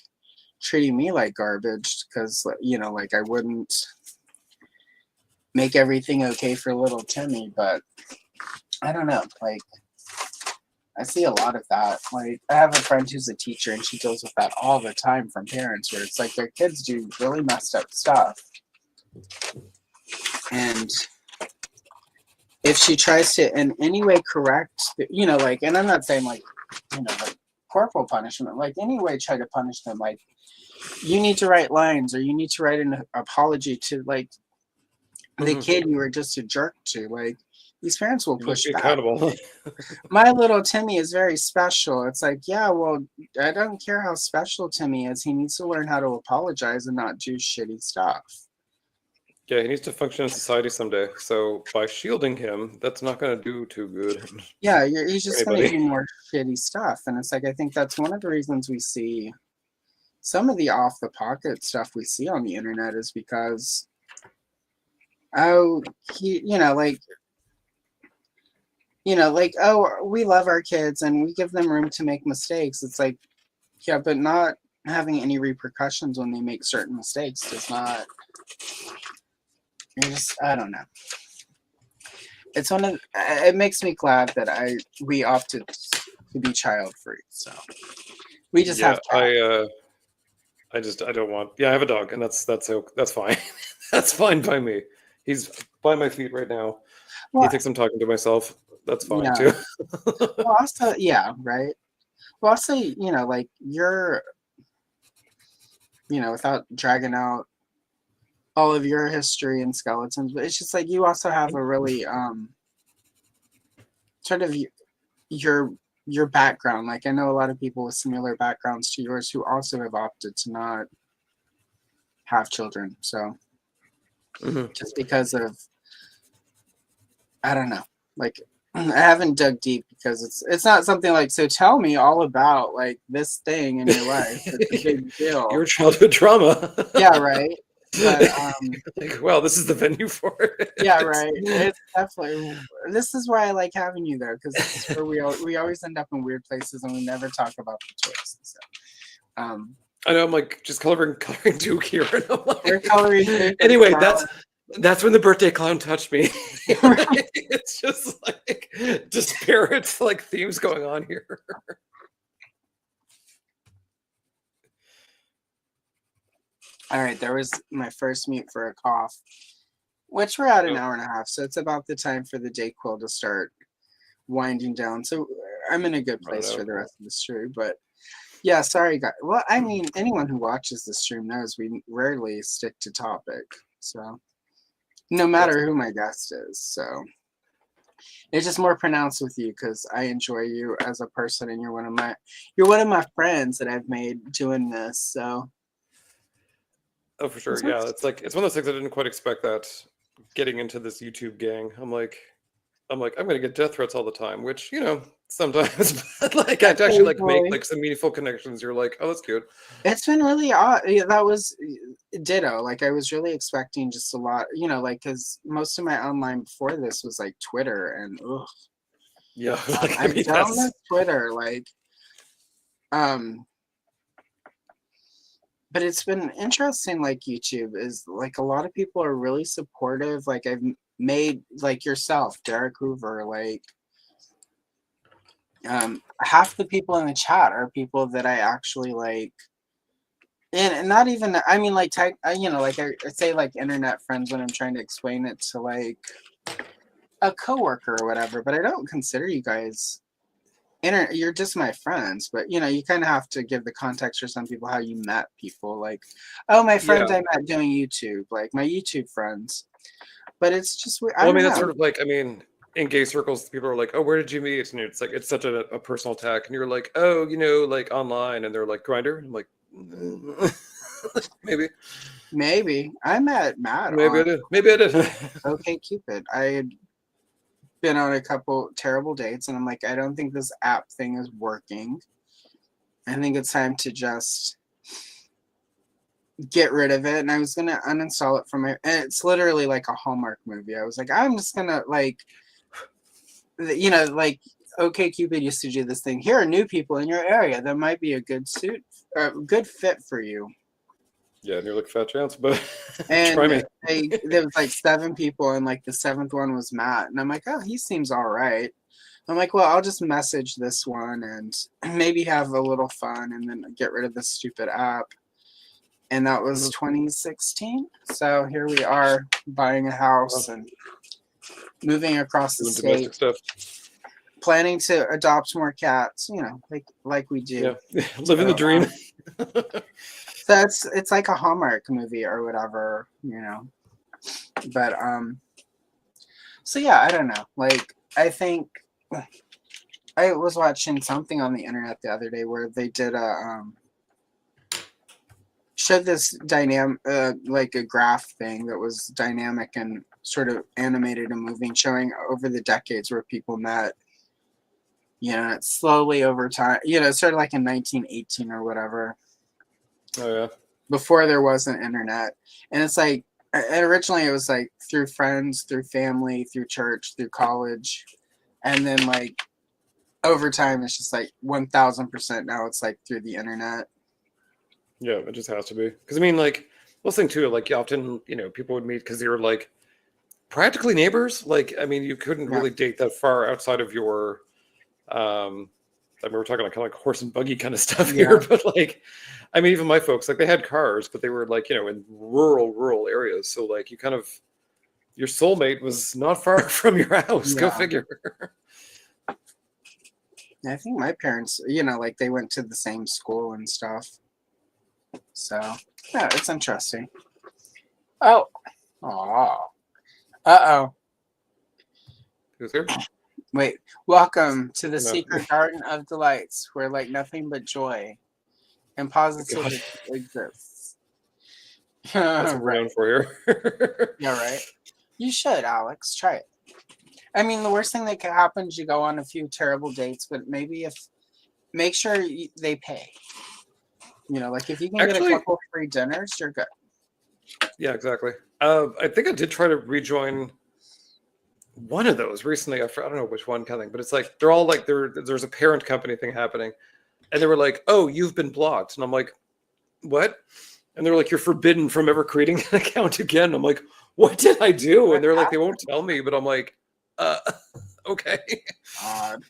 treating me like garbage because, you know, like I wouldn't make everything okay for little Timmy. But I don't know, like I see a lot of that. Like I have a friend who's a teacher and she deals with that all the time from parents where it's like their kids do really messed up stuff. And if she tries to in any way correct, you know, like, and I'm not saying like, you know, like corporal punishment, like any way try to punish them, like you need to write lines or you need to write an apology to like the kid you were just a jerk to. Like these parents will push back. Accountable. My little Timmy is very special. It's like, yeah, well, I don't care how special Timmy is. He needs to learn how to apologize and not do shitty stuff. Yeah, he needs to function in society someday. So by shielding him, that's not going to do too good. Yeah, he's just going to do more shitty stuff. And it's like, I think that's one of the reasons we see some of the off the pocket stuff we see on the internet is because, oh, you know, like, oh, we love our kids and we give them room to make mistakes. It's like, yeah, but not having any repercussions when they make certain mistakes does not. I don't know. It's one of. It makes me glad that we opted to be child free. So we just have. I don't want. Yeah, I have a dog, and that's fine. That's fine by me. He's by my feet right now. Well, he thinks I'm talking to myself. That's fine too. Well, also, yeah, right. Well, also, you know, like you're, you know, without dragging out all of your history and skeletons, but it's just like you also have a really sort of your background. Like I know a lot of people with similar backgrounds to yours who also have opted to not have children. So just because of, I don't know, like I haven't dug deep because it's not something like, so tell me all about like this thing in your life. It's a big deal. Your childhood trauma. Yeah, right. But like, well, this is the venue for it. Yeah, right. It's definitely. This is why I like having you there because this is where we always end up in weird places and we never talk about the toys. So, I know I'm like just coloring Duke here. And I'm like, we're coloring Duke. Anyway, that's when the birthday clown touched me. It's just like disparate like themes going on here. All right, there was my first mute for a cough, which we're at an hour and a half, so it's about the time for the Dayquil to start winding down. So I'm in a good place for the rest of the stream, but yeah, sorry guys. Well, I mean, anyone who watches the stream knows we rarely stick to topic, so no matter who my guest is. So it's just more pronounced with you because I enjoy you as a person, and you're one of my friends that I've made doing this. So. Oh, for sure. Yeah, it's one of those things I didn't quite expect that getting into this YouTube gang. I'm like, I'm gonna get death threats all the time, which, you know, sometimes but like I actually like make like some meaningful connections. You're like, oh, that's cute. It's been really odd. That was ditto. Like I was really expecting just a lot, you know, like because most of my online before this was like Twitter and yeah, like, I'm done with Twitter. Like, but it's been interesting, like YouTube is like a lot of people are really supportive. Like I've made like yourself, Derek Hoover, like half the people in the chat are people that I actually like. And not even, I mean, like, you know, like I say like internet friends when I'm trying to explain it to like a coworker or whatever, but I don't consider you guys you're just my friends, but you know, you kind of have to give the context for some people how you met people. Like, oh, my friends I met doing YouTube, like my YouTube friends. But it's just weird. Well, I mean, that's sort of like, I mean, in gay circles, people are like, oh, where did you meet? And it's like, it's such a personal attack. And you're like, oh, you know, like online. And they're like, Grindr? I'm like, maybe. I met Matt. Maybe I did. Okay, Cupid. I had been on a couple terrible dates and I'm like, I don't think this app thing is working. I think it's time to just get rid of it. And I was gonna uninstall it from my. And it's literally like a Hallmark movie. I was like, I'm just gonna like, like OkCupid used to do this thing. Here are new people in your area that might be a good good fit for you. Yeah, and you're like, fat chance, but And try me. there was like 7 people, and like the 7th one was Matt. And I'm like, oh, he seems all right. I'm like, well, I'll just message this one and maybe have a little fun and then get rid of this stupid app. And that was 2016. So here we are buying a house and moving across the state. Stuff. Planning to adopt more cats, like we do. Yeah, living the dream. So it's like a Hallmark movie or whatever, But so yeah, I don't know. Like I think I was watching something on the internet the other day where they did showed this dynamic like a graph thing that was dynamic and sort of animated and moving, showing over the decades where people met. Slowly over time, sort of like in 1918 or whatever. Oh yeah. Before there wasn't internet. And it's like, originally it was like through friends, through family, through church, through college. And then like over time, it's just like 1000% now it's like through the internet. Yeah, it just has to be. Because I mean, like, listening to it, like often, people would meet because they were like practically neighbors. Like, I mean, you couldn't really date that far outside of your I mean, we're talking like kind of like horse and buggy kind of stuff here, but like, I mean, even my folks, like they had cars, but they were like, in rural areas. So like you kind of, your soulmate was not far from your house. Go figure. I think my parents, like they went to the same school and stuff. So yeah, it's interesting. Oh. Uh-oh. Who's here? Wait, welcome to the secret garden of delights where like nothing but joy and positivity exists. That's around for you. Yeah, right. You should, Alex. Try it. I mean, the worst thing that could happen is you go on a few terrible dates, but maybe make sure they pay. Like if you can get a couple free dinners, you're good. Yeah, exactly. I think I did try to rejoin one of those recently. I don't know which one kind of thing, but it's like they're all like there's a parent company thing happening, and they were like, "Oh, you've been blocked," and I'm like, "What?" And they're like, "You're forbidden from ever creating an account again." I'm like, "What did I do?" And they're like, "They won't tell me," but I'm like, okay. Odd.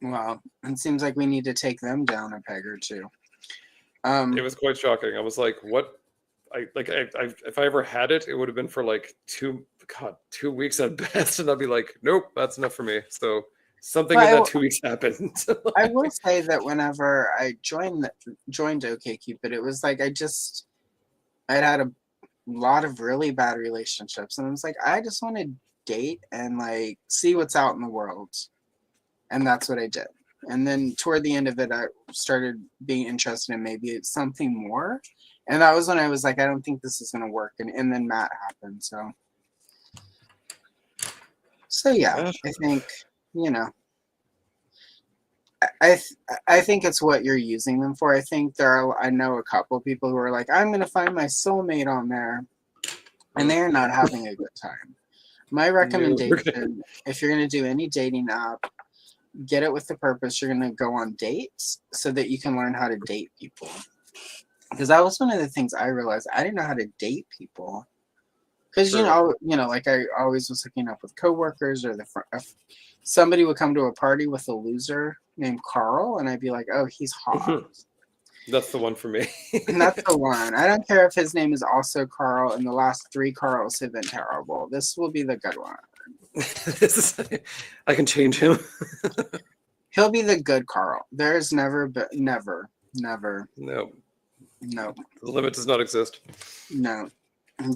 Well, it seems like we need to take them down a peg or two. It was quite shocking. I was like, "What?" If I ever had it, it would have been for like 2 weeks at best, and I'd be like, "Nope, that's enough for me." So something in that 2 weeks happened. I will say that whenever I joined OkCupid, it was like I'd had a lot of really bad relationships, and I was like, I just want to date and like see what's out in the world, and that's what I did. And then toward the end of it, I started being interested in maybe something more. And that was when I was like, I don't think this is going to work. And then Matt happened. So yeah, I think, I think it's what you're using them for. I think I know a couple of people who are like, I'm going to find my soulmate on there. And they're not having a good time. My recommendation, if you're going to do any dating app, get it with the purpose you're going to go on dates so that you can learn how to date people. Because that was one of the things I realized. I didn't know how to date people. Because, like I always was hooking up with coworkers or somebody would come to a party with a loser named Carl, and I'd be like, oh, he's hot. That's the one for me. And that's the one. I don't care if his name is also Carl, and the last 3 Carls have been terrible. This will be the good one. I can change him. He'll be the good Carl. There's never. No. The limit does not exist. No.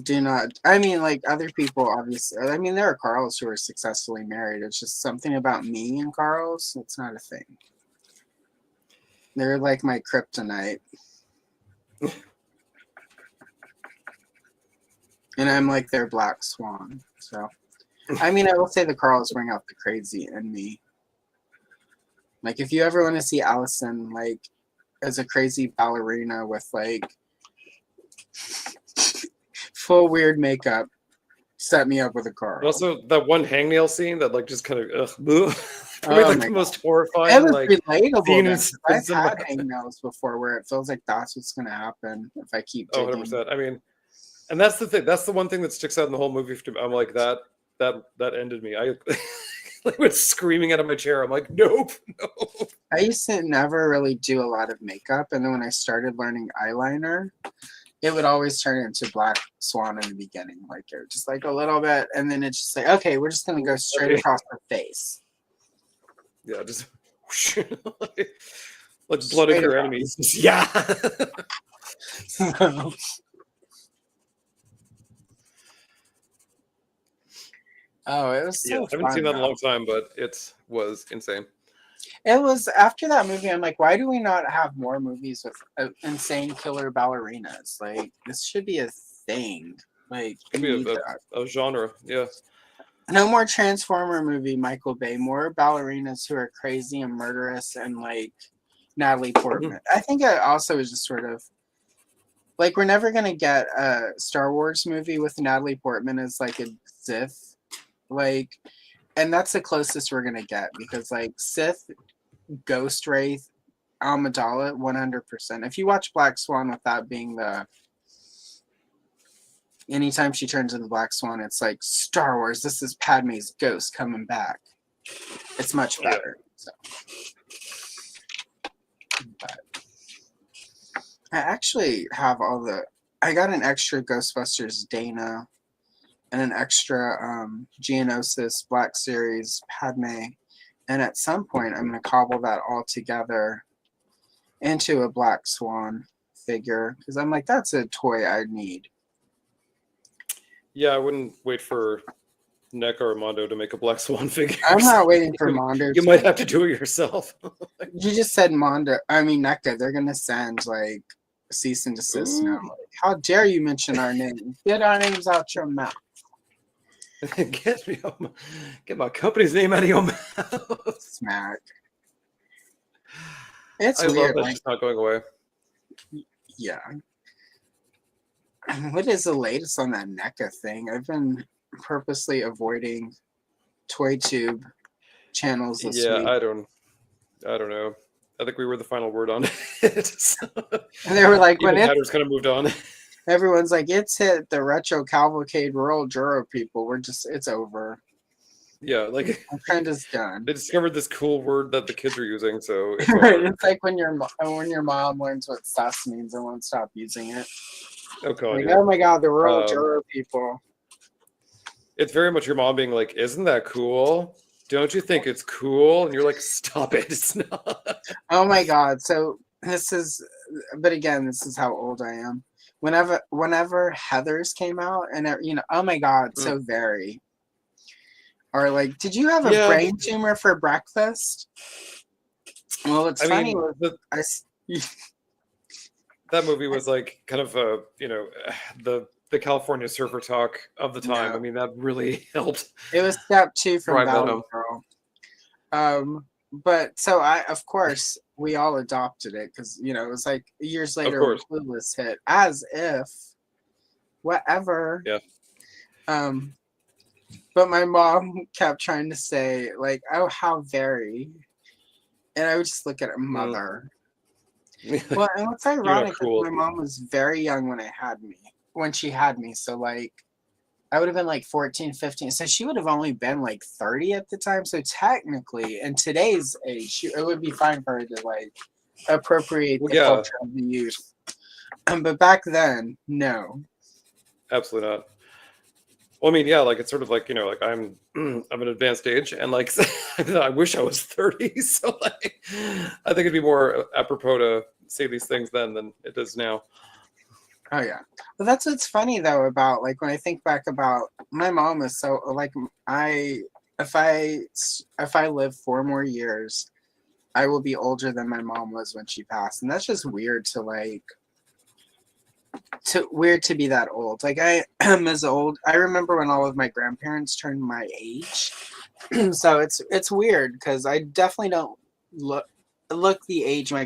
Do not. I mean, like other people, obviously. I mean, there are Carls who are successfully married. It's just something about me and Carls. It's not a thing. They're like my kryptonite. And I'm like their black swan. So, I mean, I will say the Carls bring out the crazy in me. Like if you ever want to see Allison like as a crazy ballerina with like full weird makeup, set me up with a Carl. Also, that one hangnail scene that like just kind of probably Oh like my the God. most It horrifying was like relatable. scene Then. in I've cinema. had hangnails before where it feels like that's what's gonna happen if I keep Oh, digging. 100%. I mean, and that's the thing. That's the one thing that sticks out in the whole movie. I'm like that ended me. I like went screaming out of my chair. I'm like, nope, no. I used to never really do a lot of makeup, and then when I started learning eyeliner, it would always turn into Black Swan in the beginning, like it just like a little bit, and then it's just like, okay, we're just gonna go straight across her face. Yeah, just whoosh. Like blood of your enemies. Yeah. Oh, it was so Yeah, I haven't fun, seen that in a though. long time, but it was insane. It was after that movie. I'm like, why do we not have more movies with insane killer ballerinas? Like, this should be a thing. Like, Could we be need that. a genre. Yeah. No more Transformer movie, Michael Bay. More ballerinas who are crazy and murderous and like Natalie Portman. I think it also is just sort of like we're never gonna get a Star Wars movie with Natalie Portman as like a Sith, like, and that's the closest we're gonna get because like Sith, Ghost Wraith, Amidala, 100%. If you watch Black Swan with that being the anytime she turns into Black Swan, it's like Star Wars. This is Padme's ghost coming back. It's much better. So. But I actually have all the. I got an extra Ghostbusters Dana and an extra Geonosis Black Series Padme. And at some point, I'm going to cobble that all together into a Black Swan figure because I'm like, that's a toy I need. Yeah, I wouldn't wait for NECA or Mondo to make a Black Swan figure. I'm not waiting for Mondo. You might have to do it yourself. You just said Mondo. I mean, NECA. They're going to send like cease and desist now. Like, how dare you mention our name? Get our names out your mouth. Get my company's name out of your mouth. Smack. It's I weird. love that Like, she's not going away. yeah. What is the latest on that NECA thing? I've been purposely avoiding ToyTube channels this week. I don't know. I think we were the final word on it. And they were like, Even when Hatter's kind of moved on. everyone's like, it's hit the Retro Cavalcade Rural Juro people. It's over. Yeah, like The trend is done. they discovered this cool word that the kids are using, so it's It's like when your mom learns what sus means and won't stop using it. oh god, Like, yeah. oh my god, the rural Juro people. It's very much your mom being like, "Isn't that cool? Don't you think it's cool?" And you're like, "Stop it! It's not." Oh my god! So this is, but again, this is how old I am. Whenever Heathers came out, and oh my god, so very. Or like, did you have a brain tumor for breakfast? Well, it's funny. That movie was like kind of the California surfer talk of the time. No. I mean, that really helped. It was step 2 from Valley Girl. But so of course we all adopted it because it was like years later when Clueless hit, as if whatever. Yeah. But my mom kept trying to say like, oh, how very, and I would just look at her mother. Well, and what's ironic is my mom was very young when she had me. So like, I would have been like 14, 15. So she would have only been like 30 at the time. So technically, in today's age, it would be fine for her to like appropriate the culture of the youth. But back then, no. Absolutely not. Well, I mean, yeah, like it's sort of like, like I'm an advanced age and like I wish I was 30. So like I think it'd be more apropos to say these things then than it is now. Oh yeah. Well, that's what's funny though about like when I think back about my mom is so like if I live 4 more years, I will be older than my mom was when she passed. And that's just weird to be that old. Like I am as old. I remember when all of my grandparents turned my age. So it's weird because I definitely don't look the age my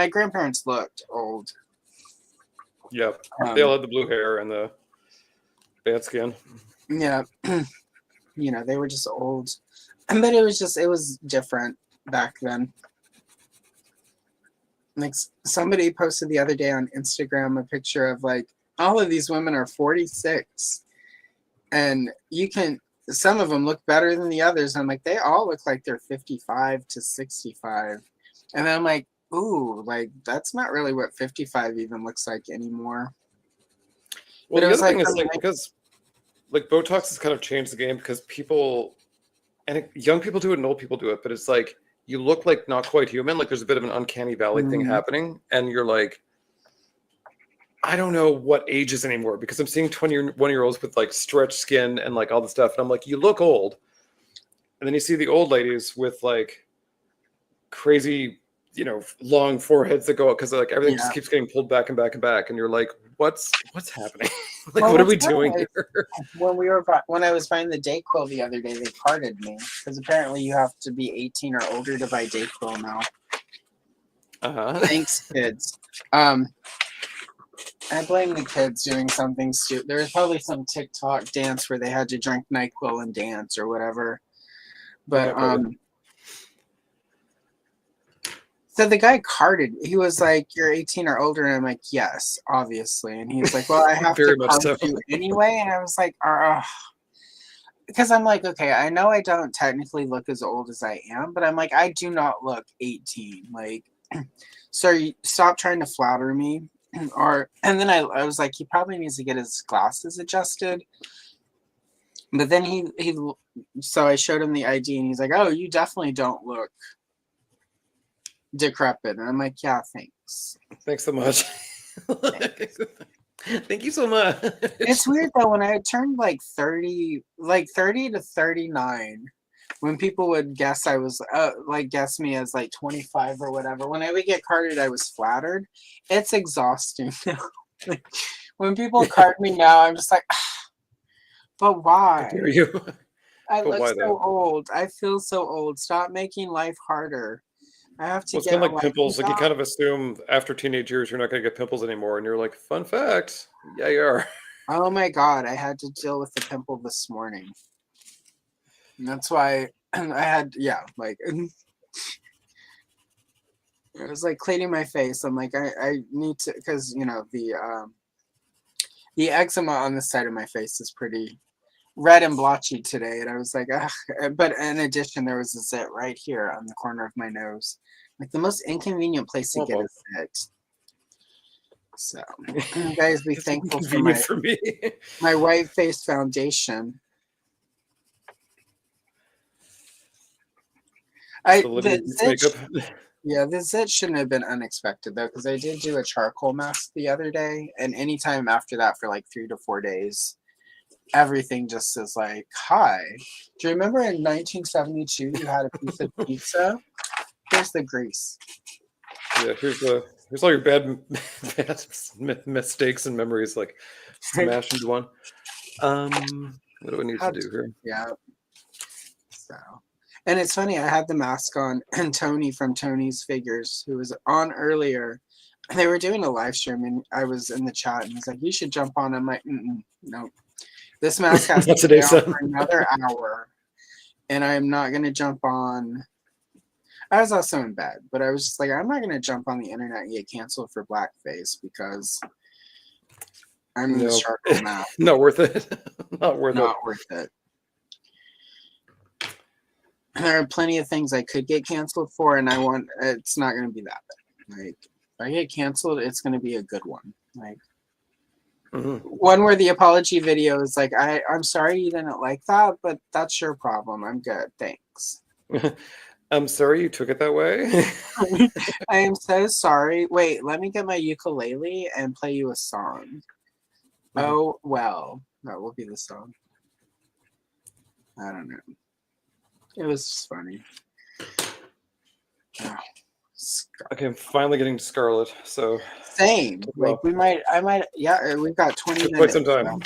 grandparents looked old. Yeah, they all had the blue hair and the bad skin. Yeah, you know, they were just old, but it was different back then. Like somebody posted the other day on Instagram a picture of like all of these women are 46, and some of them look better than the others. I'm like, they all look like they're 55 to 65, and I'm like, ooh, like that's not really what 55 even looks like anymore. Well, But it the was other thing like, is like because like Botox has kind of changed the game because people young people do it and old people do it, but it's like you look like not quite human. Like there's a bit of an uncanny valley thing happening, and you're like, I don't know what ages anymore because I'm seeing 21-year-olds with like stretched skin and like all the stuff, and I'm like, you look old. And then you see the old ladies with like crazy, you know, long foreheads that go up because like everything just keeps getting pulled back and back and back, and you're like, what's happening? Like, well, what are we doing here? When I was buying the Dayquil the other day, they carded me because apparently you have to be 18 or older to buy Dayquil now. Thanks, kids. I blame the kids doing something stupid. There was probably some TikTok dance where they had to drink NyQuil and dance or whatever. But so the guy carded. He was like, "You're 18 or older," and I'm like, "Yes, obviously." And he's like, "Well, I have to card you anyway." And I was like, because I'm like, okay, I know I don't technically look as old as I am, but I'm like, I do not look 18. Like, so stop trying to flatter me. And then I was like, he probably needs to get his glasses adjusted. But then so I showed him the ID, and he's like, "Oh, you definitely don't look decrepit." And I'm like, "Yeah, thanks. Thanks so much." Thank you so much. It's weird though, when I turned like 30 to 39, when people would guess I was guess me as like 25 or whatever, when I would get carded, I was flattered. It's exhausting now. Like, when people card me now, I'm just like, but why? How dare you? I look so old. I feel so old. Stop making life harder. I have to get kind of like pimples. Like you kind of assume after teenage years you're not going to get pimples anymore, and you're like, fun fact, yeah, you are. Oh my god, I had to deal with the pimple this morning. And that's why I had like it was like cleaning my face. I'm like, I need to, because you know the eczema on the side of my face is pretty red and blotchy today, and I was like, ugh. But in addition, there was a zit right here on the corner of my nose. Like the most inconvenient place to get a zit. So, you guys be thankful for me. My white face foundation. The zit shouldn't have been unexpected though, because I did do a charcoal mask the other day, and anytime after that for like 3 to 4 days, everything just is like, hi. Do you remember in 1972 you had a piece of pizza? Here's the grease. Yeah, here's all your bad mistakes and memories, like smashed into one. What do I need to do here? Yeah. So, and it's funny, I had the mask on, and Tony from Tony's Figures, who was on earlier, they were doing a live stream, and I was in the chat, and he's like, "You should jump on." I'm like, no. This mask has to stay on for another hour, and I'm not going to jump on. I was also in bed, but I was just like, I'm not going to jump on the internet and get canceled for blackface because I'm in this charcoal mask. Not worth it. Not worth it. There are plenty of things I could get canceled for, and it's not going to be that bad. Like, if I get canceled, it's going to be a good one. Like, one where the apology video is like, I'm sorry you didn't like that, but that's your problem. I'm good. Thanks. I'm sorry you took it that way. I am so sorry. Wait, let me get my ukulele and play you a song. Oh, well, that will be the song. I don't know. It was just funny. Oh. Okay, I'm finally getting to Scarlett. So same. Like we've got 20 minutes. Quite some time.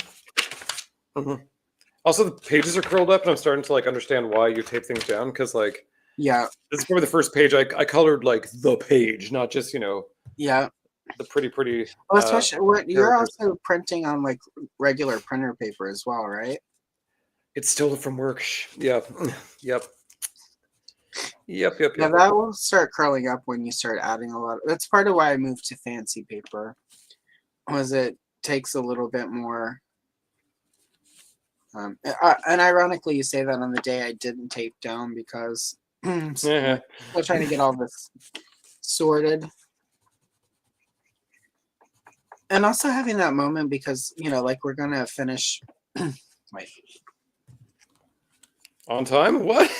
Also, the pages are curled up, and I'm starting to like understand why you tape things down, because like Yeah. This is probably the first page I colored like the page, not just Yeah. the pretty. Well, especially what you're characters. also printing on like regular printer paper as well, right? It's still from work. Yep. Yep. Yeah, Yep. that will start curling up when you start adding a lot. That's part of why I moved to fancy paper. Was it takes a little bit more. And ironically, you say that on the day I didn't tape down because I'm still trying to get all this sorted. And also having that moment because, like we're going to finish. Wait. On time? What?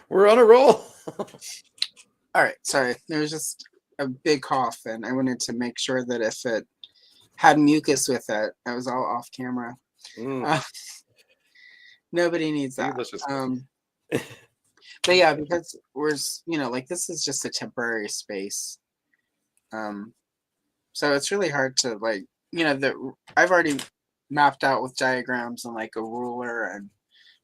We're on a roll. All right. Sorry. There was just a big cough, and I wanted to make sure that if it had mucus with it, I was all off camera. Nobody needs that. But yeah, because we're, like this is just a temporary space. So it's really hard to like, I've already mapped out with diagrams and like a ruler and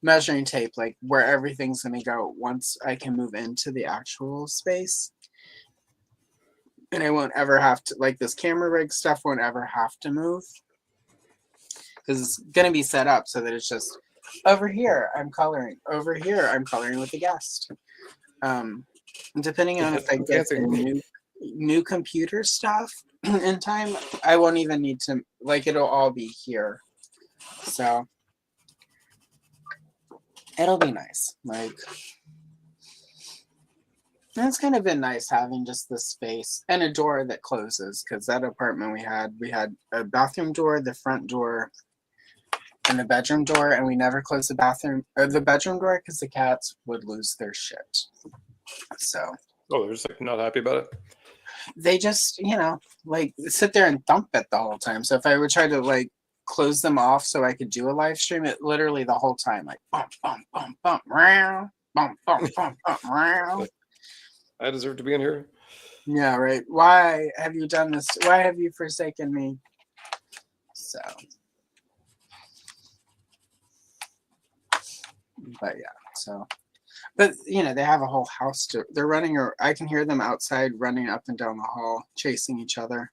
measuring tape, like where everything's going to go once I can move into the actual space. And I won't ever have to, like this camera rig stuff won't ever have to move because it's going to be set up so that it's just over here, I'm coloring. Over here, I'm coloring with the guest. Depending on if I get the new computer stuff in time, I won't even need to, like it'll all be here. So it'll be nice. Like, it's kind of been nice having just this space and a door that closes because that apartment we had a bathroom door, the front door, and the bedroom door, and we never closed the bedroom door because the cats would lose their shit. So. Oh, they're just like not happy about it. They just, like sit there and thump it the whole time. So if I would try to like close them off so I could do a live stream, it literally the whole time like bump, bump, bump, bump, round, bump, bump, bump, bump, round. I deserve to be in here. Yeah, right. Why have you done this? Why have you forsaken me? So. But yeah, so. But, they have a whole house they're running, or I can hear them outside running up and down the hall, chasing each other.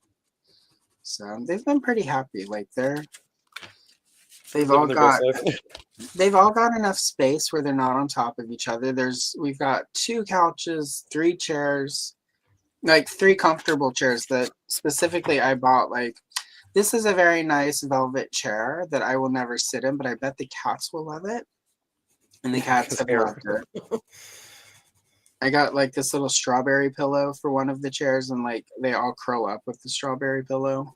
So they've been pretty happy. Like they've all got enough space where they're not on top of each other. We've got 2 couches, 3 chairs, like 3 comfortable chairs that specifically I bought. Like, this is a very nice velvet chair that I will never sit in, but I bet the cats will love it. And the cats have loved it. I got like this little strawberry pillow for one of the chairs, and like they all curl up with the strawberry pillow.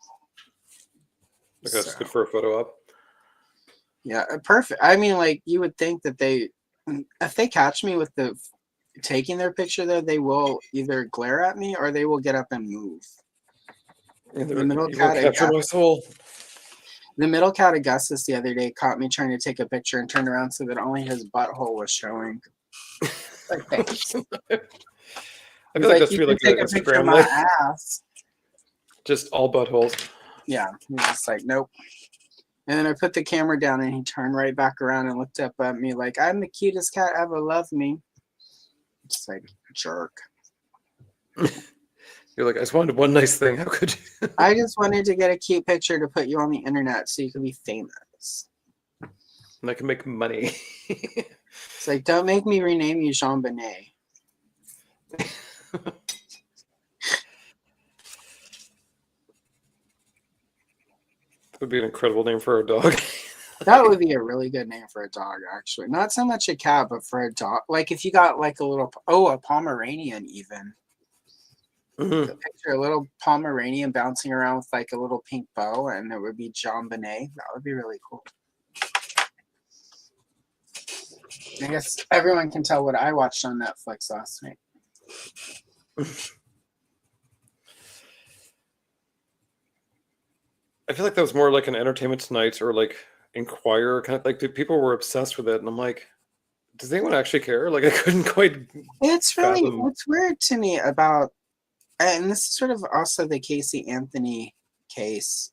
Okay, that's good for a photo op. Yeah, perfect. I mean, like you would think that if they catch me with taking their picture there, they will either glare at me or they will get up and move. The middle cat Augustus the other day caught me trying to take a picture and turned around so that only his butthole was showing. Like, thanks. I feel like that's really like take a picture of my ass. Just all buttholes. Yeah, he's just like, nope. And then I put the camera down and he turned right back around and looked up at me like, I'm the cutest cat ever, love me. It's like, jerk. You're like, I just wanted one nice thing. How could you? I just wanted to get a cute picture to put you on the internet so you can be famous. And I can make money. It's like, don't make me rename you Jean Benet. That would be an incredible name for a dog. That would be a really good name for a dog, actually. Not so much a cat, but for a dog. Like if you got like a Pomeranian even. Mm-hmm. Picture a little Pomeranian bouncing around with like a little pink bow, and it would be Jean Benet. That would be really cool. I guess everyone can tell what I watched on Netflix last night. I feel like that was more like an Entertainment Tonight or like Inquirer kind of like people were obsessed with it, and I'm like, does anyone actually care? Like I couldn't quite. It's really what's weird to me about, and this is sort of also the Casey Anthony case.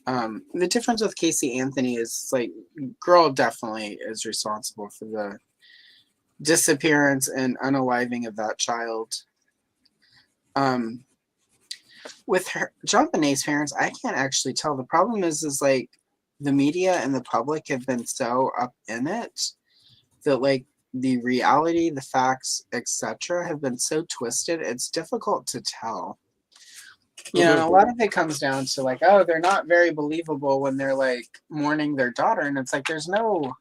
The difference with Casey Anthony is like, girl definitely is responsible for disappearance and unaliving of that child. With her, John Bonet's parents, I can't actually tell. The problem is like the media and the public have been so up in it that like the reality, the facts, etc., have been so twisted. It's difficult to tell. You know, and a lot of it comes down to like, oh, they're not very believable when they're like mourning their daughter, and it's like there's no.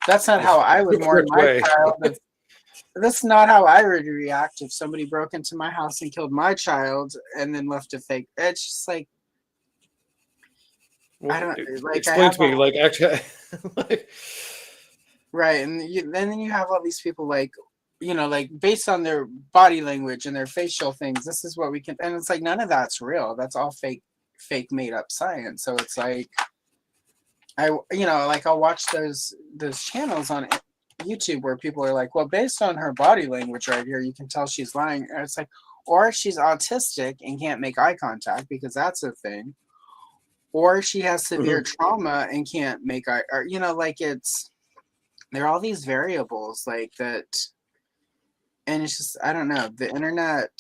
That's not how I would mourn my child. That's not how I would react if somebody broke into my house and killed my child and then left a fake. It's just like, well, I don't like. Explain to me, like, actually, like, right, and then you have all these people like, you know, like based on their body language and their facial things. This is what we can, and it's like none of that's real. That's all fake made up science. So it's like, you know, like I'll watch those channels on YouTube where people are like, well, based on her body language right here, you can tell she's lying. And it's like, or she's autistic and can't make eye contact because that's a thing, or she has severe trauma and can't make eye, or you know, like there are all these variables like that, and it's just I don't know the internet.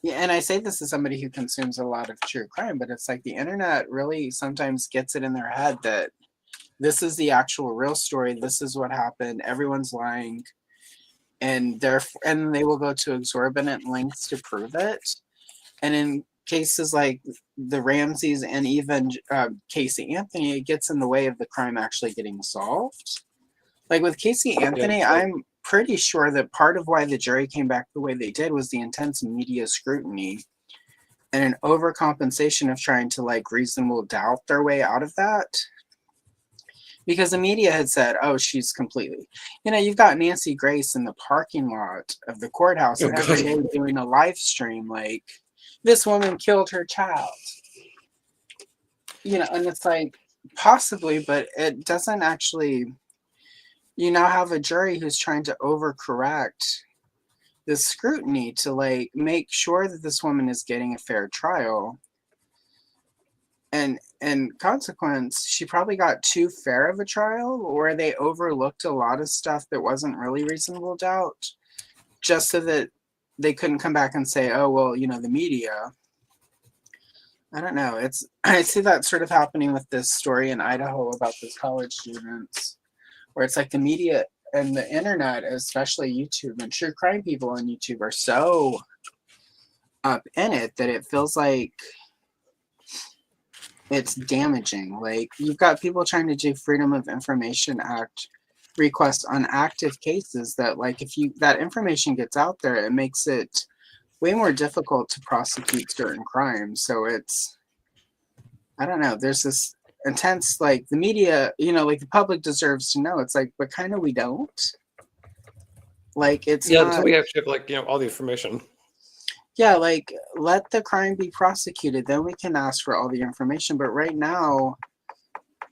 Yeah, and I say this as somebody who consumes a lot of true crime, but it's like the internet really sometimes gets it in their head that this is the actual real story. This is what happened. Everyone's lying, and they will go to exorbitant lengths to prove it. And in cases like the Ramseys and even Casey Anthony, it gets in the way of the crime actually getting solved. Like with Casey Anthony, I'm pretty sure that part of why the jury came back the way they did was the intense media scrutiny and an overcompensation of trying to like reasonable doubt their way out of that. Because the media had said, oh, she's completely, you know, you've got Nancy Grace in the parking lot of the courthouse every day doing a live stream like, this woman killed her child. You know, and it's like, possibly, but it doesn't actually, you now have a jury who's trying to overcorrect the scrutiny to like make sure that this woman is getting a fair trial. And in consequence, she probably got too fair of a trial, or they overlooked a lot of stuff that wasn't really reasonable doubt, just so that they couldn't come back and say, oh, well, you know, the media. I don't know. I see that sort of happening with this story in Idaho about these college students, where it's like the media and the internet, especially YouTube and true crime people on YouTube, are so up in it that it feels like it's damaging. Like you've got people trying to do Freedom of Information Act requests on active cases that like if that information gets out there, it makes it way more difficult to prosecute certain crimes. So it's, I don't know, there's this intense like the media, you know, like the public deserves to know. It's like, but kind of we don't. Like it's yeah, not, until we actually have like, you know, all the information. Yeah, like let the crime be prosecuted, then we can ask for all the information. But right now,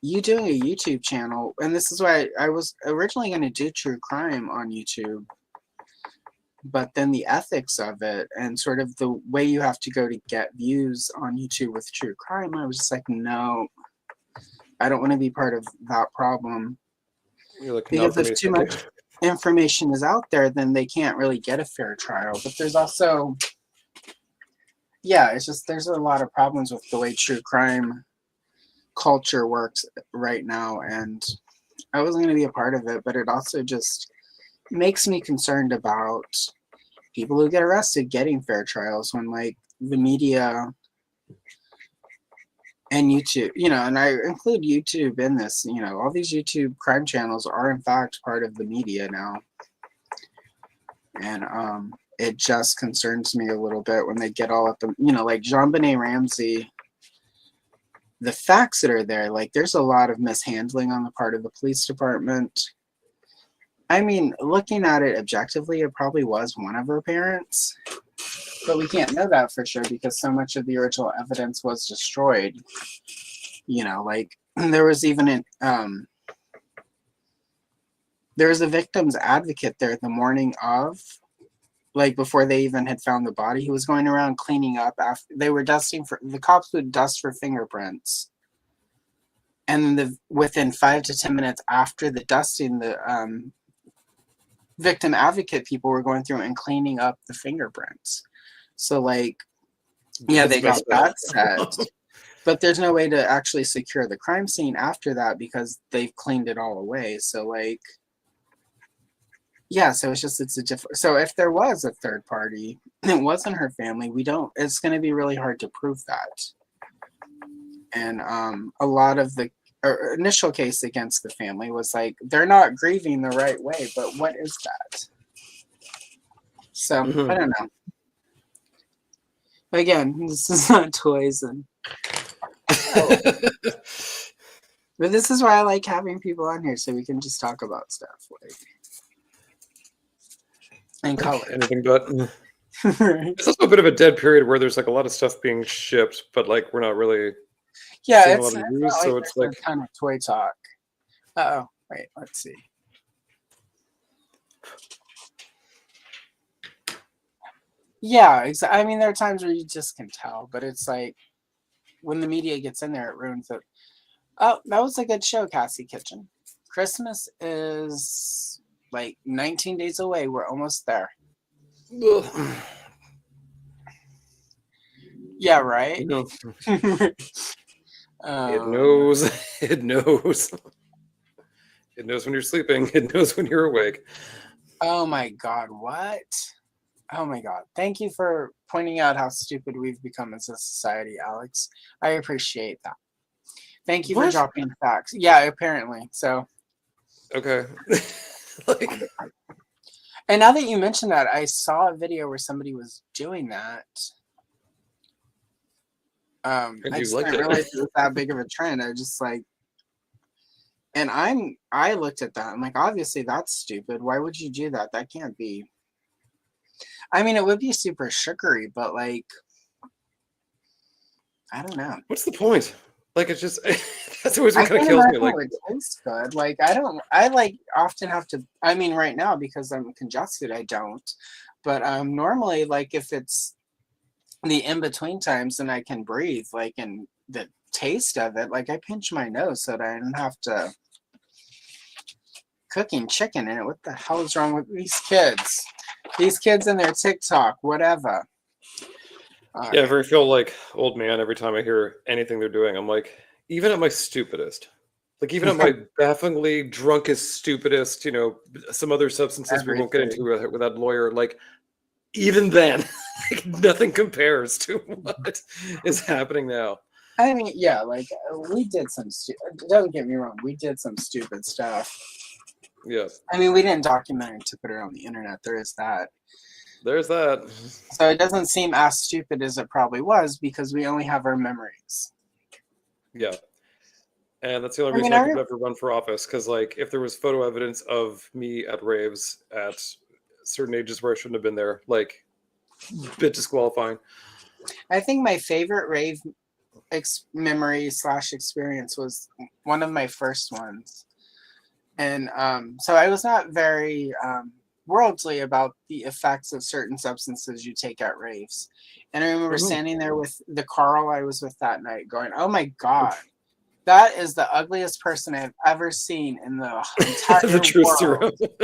you doing a YouTube channel, and this is why I was originally going to do true crime on YouTube, but then the ethics of it and sort of the way you have to go to get views on YouTube with true crime, I was just like, no, I don't want to be part of that problem. Because if too much information is out there, then they can't really get a fair trial. But there's also, yeah, it's just there's a lot of problems with the way true crime culture works right now, and I wasn't going to be a part of it, but it also just makes me concerned about people who get arrested getting fair trials when like the media and YouTube, you know, and I include YouTube in this, you know, all these YouTube crime channels are in fact part of the media now. And it just concerns me a little bit when they get all at the, you know, like JonBenet Ramsey, the facts that are there, like there's a lot of mishandling on the part of the police department. I mean, looking at it objectively, it probably was one of her parents, but we can't know that for sure because so much of the original evidence was destroyed. You know, like there was even there was a victim's advocate there the morning of, like before they even had found the body. He was going around cleaning up after they were dusting for, the cops would dust for fingerprints. and within 5 to 10 minutes after the dusting, the victim advocate people were going through and cleaning up the fingerprints. So like, yeah, That's they got messed up. that set, but there's no way to actually secure the crime scene after that because they've cleaned it all away. So like, yeah, so it's a different. So if there was a third party, it wasn't her family. It's going to be really hard to prove that. And a lot of the initial case against the family was like, they're not grieving the right way, but what is that? So I don't know. But again, this is not toys, and but this is why I like having people on here so we can just talk about stuff like and color. Anything but. It's also a bit of a dead period where there's like a lot of stuff being shipped, but like we're not really seeing a lot of news, so it's like a ton of toy talk. Oh, wait, let's see. Yeah, I mean, there are times where you just can tell, but it's like when the media gets in there, it ruins it. Oh, that was a good show, Cassie Kitchen. Christmas is like 19 days away. We're almost there. Yeah, right? No. It knows. It knows. It knows when you're sleeping. It knows when you're awake. Oh my God, what? Oh my God. Thank you for pointing out how stupid we've become as a society, Alex. I appreciate that. Thank you for dropping facts. Yeah, apparently. So. Okay. Like. And now that you mentioned that, I saw a video where somebody was doing that. I just didn't realize it was that big of a trend. I just like, and I looked at that. I'm like, obviously that's stupid. Why would you do that? That can't be. I mean, it would be super sugary, but like, I don't know. What's the point? Like, it's just that's always what kind of kills me. Like, it tastes good. Like, I like often have to. I mean, right now because I'm congested, I don't. But normally, like, if it's the in between times and I can breathe, like, and the taste of it, like, I pinch my nose so that I don't have to cooking chicken in it. What the hell is wrong with these kids? These kids and their TikTok, whatever. Yeah, I very feel like old man every time I hear anything they're doing. I'm like, even at my stupidest, like even at my bafflingly drunkest, stupidest, you know, some other substances we won't get into with that lawyer, like even then, like, nothing compares to what is happening now. I mean, yeah, like we did some don't get me wrong, we did some stupid stuff. Yes. I mean, we didn't document it to put it on the internet. There is that. There's that. So it doesn't seem as stupid as it probably was because we only have our memories. Yeah. And that's the only reason I could ever run for office, because like if there was photo evidence of me at raves at certain ages where I shouldn't have been there, like bit disqualifying. I think my favorite rave memory / experience was one of my first ones. And so I was not very worldly about the effects of certain substances you take at raves. And I remember standing there with the Carl I was with that night going, oh my God, that is the ugliest person I've ever seen in the entire the truth world. Serum.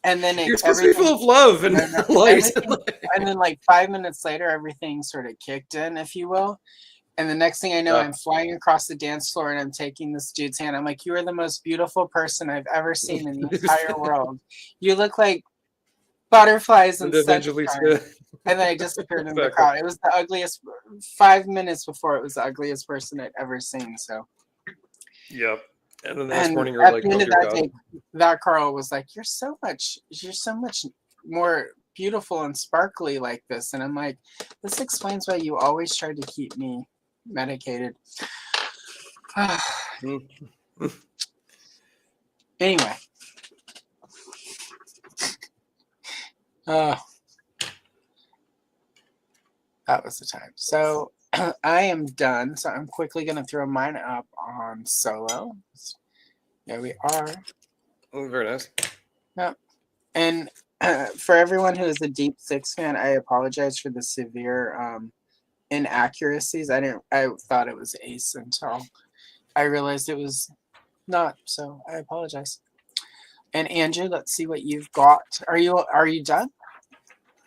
And then you're supposed to be full of love and light. And then like 5 minutes later, everything sort of kicked in, if you will. And the next thing I know, I'm flying across the dance floor and I'm taking this dude's hand. I'm like, you are the most beautiful person I've ever seen in the entire world. You look like butterflies and sunshine. And then I disappeared in the crowd. It was the ugliest, 5 minutes before it was the ugliest person I'd ever seen. So. Yep. And then the next morning, you're at like, the end of that day, that Carl was like, you're so much more beautiful and sparkly like this. And I'm like, this explains why you always tried to keep me medicated. Anyway. That was the time. So I am done. So I'm quickly going to throw mine up on solo. There we are. Oh, very nice. Yep. And for everyone who is a Deep Six fan, I apologize for the severe inaccuracies. I thought it was Ace until I realized it was not, so I apologize. And Andrew, let's see what you've got. Are you done?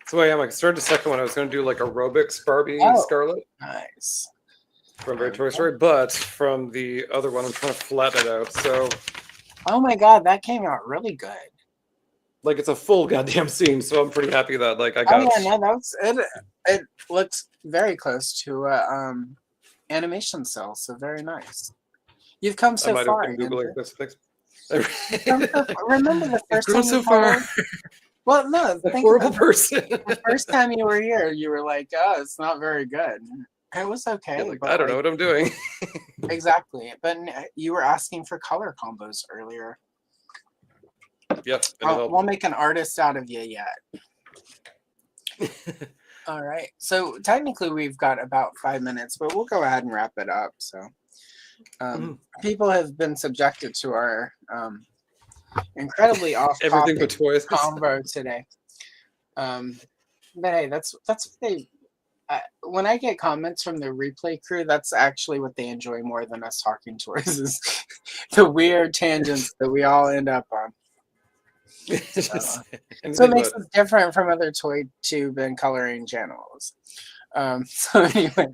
So I am. I started the second one. I was going to do like aerobics Barbie Oh, Scarlett nice. from Very Toy Story, but from the other one, I'm trying to flatten it out. So, Oh my God, that came out really good. like, it's a full goddamn scene. So I'm pretty happy that like I Oh got. yeah, no, that's it. It looks very close to animation cell, so very nice. You've come I so might have far, been googling Andrew. this. Thanks. You've come so far. Remember the You've first grown time you so far. colored? Well, no, A think horrible about it. person. The first time you were here, you were like, "Oh, it's not very good." It was okay, Yeah, like, but I don't know what I'm doing. exactly. But you were asking for color combos earlier. Yeah, We'll make an artist out of you yet. All right. So technically, we've got about 5 minutes, but we'll go ahead and wrap it up. So, people have been subjected to our incredibly everything off-topic but toys. combo today. But hey, that's what they. When I get comments from the replay crew, that's actually what they enjoy more than us talking toys is the weird tangents that we all end up on. So it makes us different from other toy tube and coloring channels. So anyway,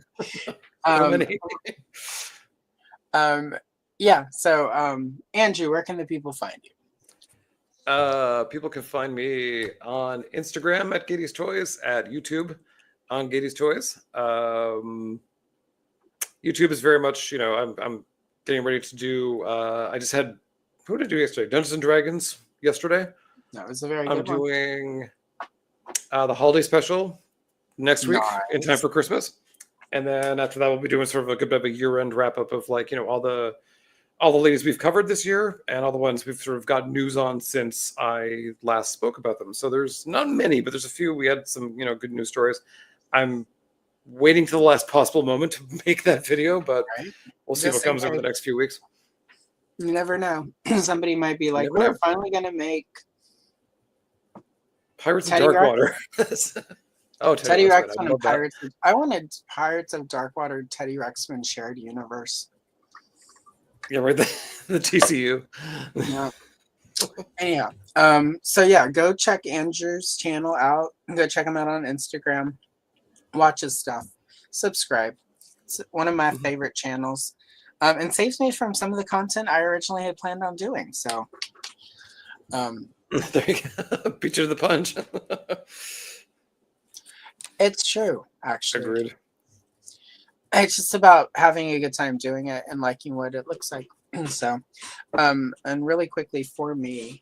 yeah. So Andrew, where can the people find you? People can find me on Instagram at Gayties Toys, at YouTube on Gayties Toys. YouTube is very much, I'm getting ready to do. I just had, what did I do yesterday? Dungeons and Dragons yesterday. That was a very good one. I'm doing the holiday special next week in time for Christmas, and then after that we'll be doing sort of a good bit of a year-end wrap-up of like all the ladies we've covered this year and all the ones we've sort of got news on since I last spoke about them. So there's not many, but there's a few. We had some good news stories. I'm waiting till the last possible moment to make that video, but we'll see what comes over the next few weeks. You never know. Somebody might be like, we're finally going to make Pirates of Darkwater. Oh, Teddy Ruxpin and Pirates. I wanted Pirates of Darkwater, Teddy Ruxpin shared universe. Yeah, right. The TCU. Yeah. Anyhow, so yeah, go check Andrew's channel out. Go check him out on Instagram. Watch his stuff. Subscribe. It's one of my favorite channels. And saves me from some of the content I originally had planned on doing. So there you go. Beat you to the punch. It's true, actually. Agreed. It's just about having a good time doing it and liking what it looks like. So, and really quickly for me,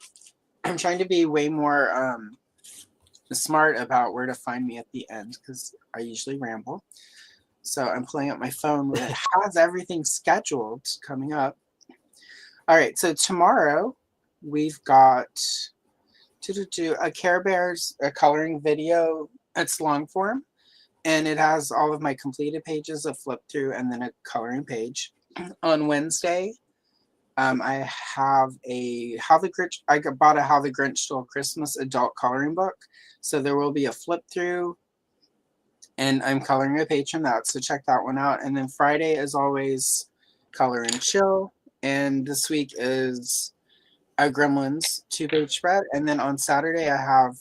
I'm trying to be way more smart about where to find me at the end because I usually ramble. So I'm pulling up my phone where it has everything scheduled coming up. All right, so tomorrow we've got a Care Bears coloring video. It's long form, and it has all of my completed pages, a flip through, and then a coloring page. On Wednesday, I have a How the Grinch. I bought a How the Grinch Stole Christmas adult coloring book, so there will be a flip through, and I'm coloring a page from that. So check that one out. And then Friday, as always, color and chill. And this week is a Gremlins 2-page spread. And then on Saturday, I have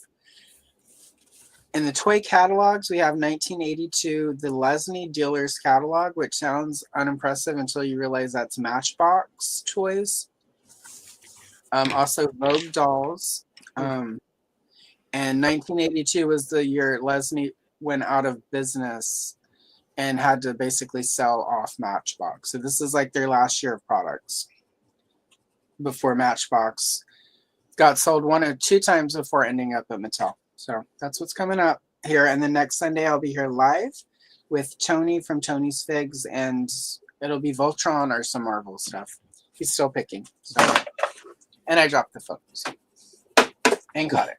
in the toy catalogs, we have 1982, the Lesney Dealers catalog, which sounds unimpressive until you realize that's Matchbox toys. Also Vogue dolls. And 1982 was the year Lesney went out of business and had to basically sell off Matchbox. So this is like their last year of products before Matchbox got sold 1 or 2 times before ending up at Mattel. So that's what's coming up here. And then next Sunday, I'll be here live with Tony from Tony's Figs, and it'll be Voltron or some Marvel stuff. He's still picking. So. And I dropped the phone and caught it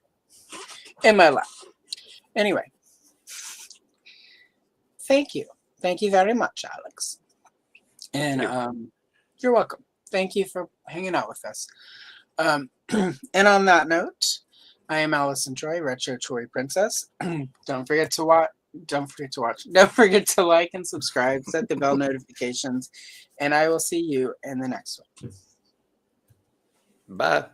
in my lap. Anyway, thank you. Thank you very much, Alex. And you're welcome. Thank you for hanging out with us. And on that note, I am Allison Troy, Retro Toy Princess. Don't forget to Don't forget to watch. Don't forget to like and subscribe. Set the bell notifications. And I will see you in the next one. Bye.